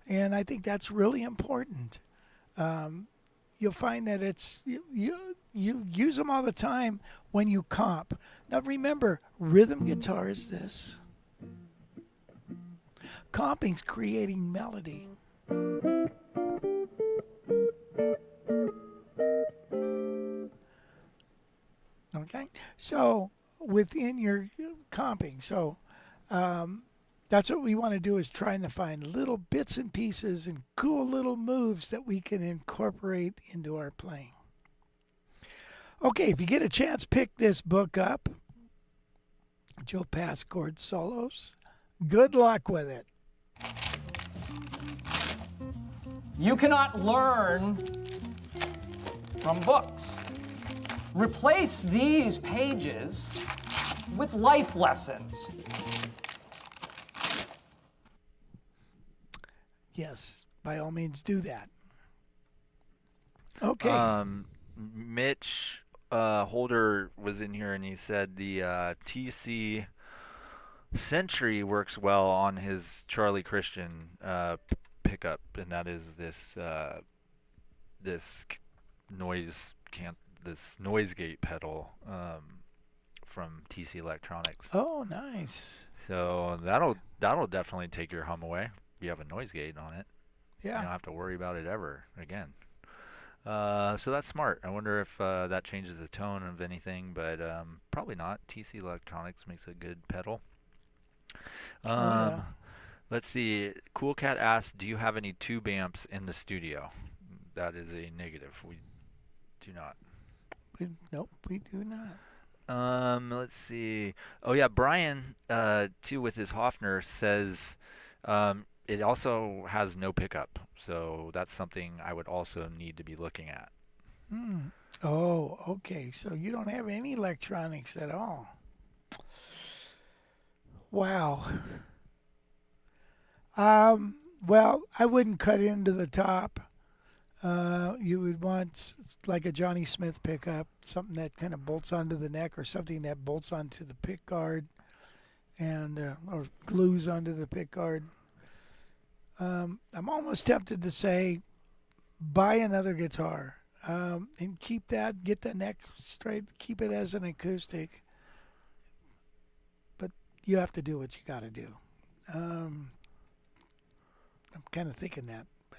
[SPEAKER 1] And I think that's really important. You'll find that you use them all the time when you comp. Now remember, rhythm guitar is this. Comping's creating melody. Okay, so within your comping, that's what we want to do, is trying to find little bits and pieces and cool little moves that we can incorporate into our playing. Okay, if you get a chance, pick this book up. Joe Pass Chord Solos. Good luck with it.
[SPEAKER 4] You cannot learn from books. Replace these pages with life lessons.
[SPEAKER 1] Yes, by all means do that. Okay.
[SPEAKER 3] Mitch Holder was in here and he said the TC Century works well on his Charlie Christian pickup, and that is this noise gate pedal from TC Electronics.
[SPEAKER 1] Oh, nice.
[SPEAKER 3] So that'll definitely take your hum away. You have a noise gate on it.
[SPEAKER 1] Yeah.
[SPEAKER 3] You don't have to worry about it ever again. So that's smart. I wonder if that changes the tone of anything, but probably not. TC Electronics makes a good pedal.
[SPEAKER 1] Yeah.
[SPEAKER 3] Let's see. Cool Cat asked, do you have any tube amps in the studio? That is a negative. We do not.
[SPEAKER 1] Nope, we do not.
[SPEAKER 3] Let's see. Oh yeah, Brian too with his Hofner says it also has no pickup, so that's something I would also need to be looking at.
[SPEAKER 1] Oh, okay. So you don't have any electronics at all. Wow. Well, I wouldn't cut into the top. You would want like a Johnny Smith pickup, something that kind of bolts onto the neck, or something that bolts onto the pick guard, and or glues onto the pick guard. I'm almost tempted to say, buy another guitar and get the neck straight, keep it as an acoustic. But you have to do what you got to do. I'm kind of thinking that, but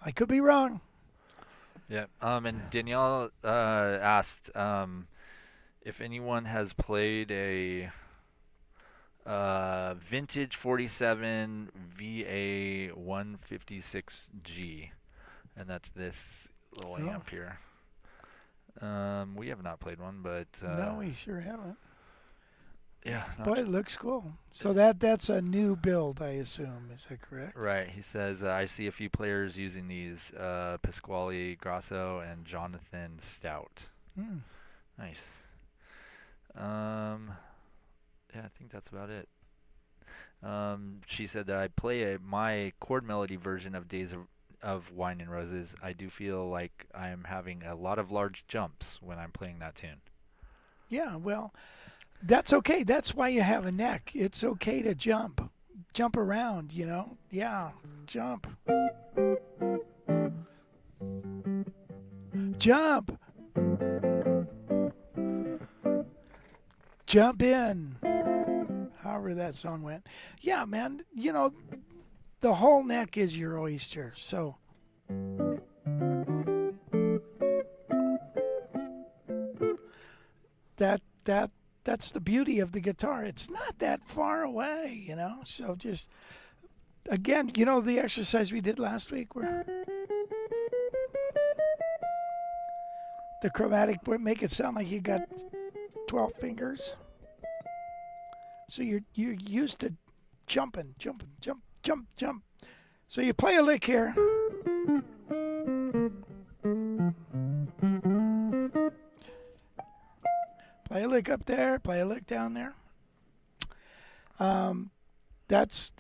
[SPEAKER 1] I could be wrong.
[SPEAKER 3] Yeah. And Danielle asked if anyone has played a vintage 47 VA 156G, and that's this little amp here. We have not played one, but
[SPEAKER 1] no, we sure haven't.
[SPEAKER 3] Yeah.
[SPEAKER 1] Boy, it looks cool. So that's a new build, I assume. Is that correct?
[SPEAKER 3] Right. He says, I see a few players using these, Pasquale Grasso and Jonathan Stout. Nice. Yeah, I think that's about it. She said that I play my chord melody version of Days of Wine and Roses. I do feel like I'm having a lot of large jumps when I'm playing that tune.
[SPEAKER 1] Yeah, well, that's okay. That's why you have a neck. It's okay to jump around, Yeah, jump. Jump. Jump in. However that song went. Yeah, man, the whole neck is your oyster. So that's the beauty of the guitar. It's not that far away, So just, again, the exercise we did last week where the chromatic, make it sound like you got 12 fingers. So you're used to jumping, jump, jump, jump. So you play a lick here. Play a lick up there, play a lick down there. That's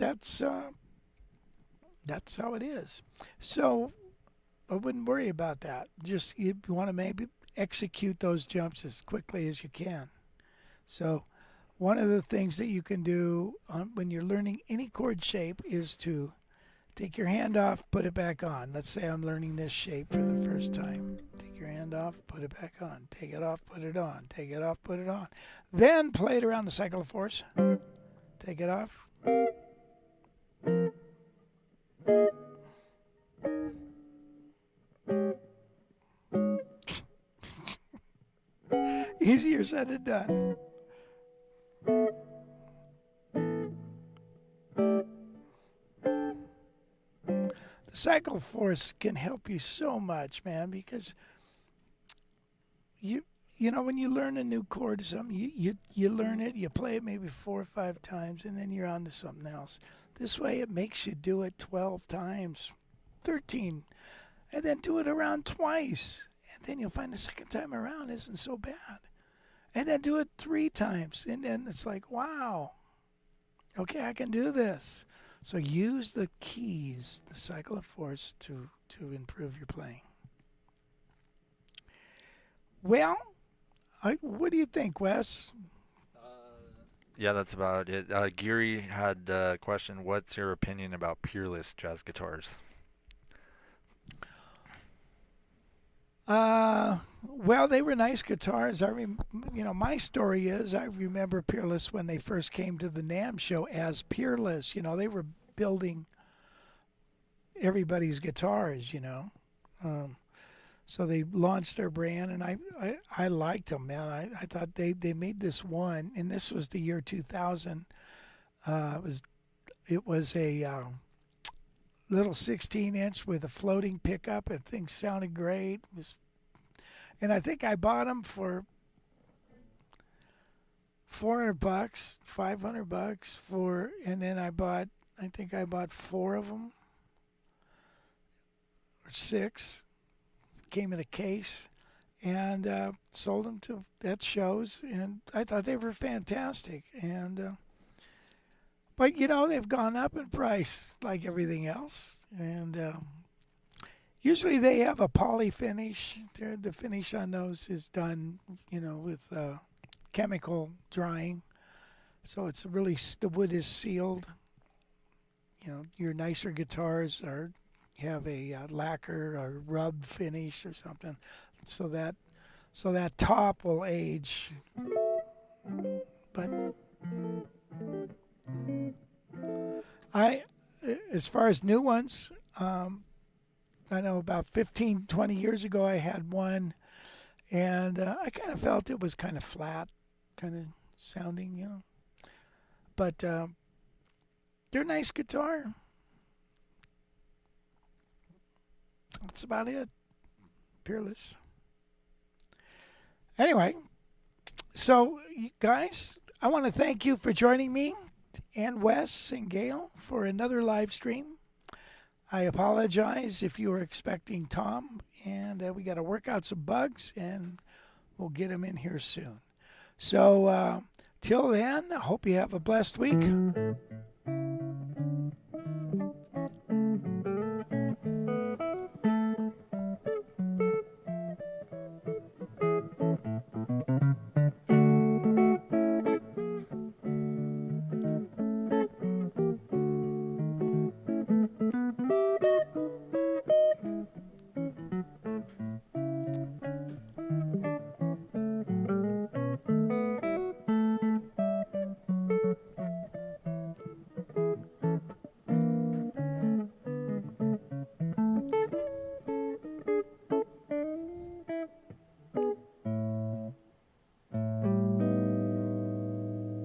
[SPEAKER 1] how it is. So I wouldn't worry about that. Just you want to maybe execute those jumps as quickly as you can. So one of the things that you can do when you're learning any chord shape is to take your hand off, put it back on. Let's say I'm learning this shape for the first time. Take your hand off, put it back on. Take it off, put it on. Take it off, put it on. Then play it around the cycle of force. Take it off. Easier said than done. The cycle force can help you so much, man, because you know when you learn a new chord or something, you learn it, you play it maybe 4 or 5 times, and then you're on to something else. This way it makes you do it 12 times, 13, and then do it around twice. And then you'll find the second time around isn't so bad. And then do it 3 times, and then it's like, wow, okay, I can do this. So use the keys, the cycle of force, to improve your playing. Well, what do you think, Wes?
[SPEAKER 3] Yeah, that's about it. Geary had a question. What's your opinion about Peerless jazz guitars?
[SPEAKER 1] Well, they were nice guitars. My story is I remember Peerless when they first came to the NAMM show as Peerless. They were building everybody's guitars. So they launched their brand, and I liked them, man. I thought they made this one, and this was the year 2000. It was a little 16-inch with a floating pickup, and things sounded great. And I think I bought them for $400, $500 and then I think I bought 4 of them or 6. Came in a case, and sold them at shows, and I thought they were fantastic. And but they've gone up in price like everything else, and usually they have a poly finish. The finish on those is done, with chemical drying, so it's really, the wood is sealed. Your nicer guitars have a lacquer or rub finish or something, so that top will age. But as far as new ones, I know about 15, 20 years ago I had one, and I kind of felt it was kind of flat, kind of sounding, But they're a nice guitar. That's about it. Peerless. Anyway, so you guys, I want to thank you for joining me and Wes and Gail for another live stream. I apologize if you were expecting Tom, and we got to work out some bugs, and we'll get him in here soon. So till then, I hope you have a blessed week.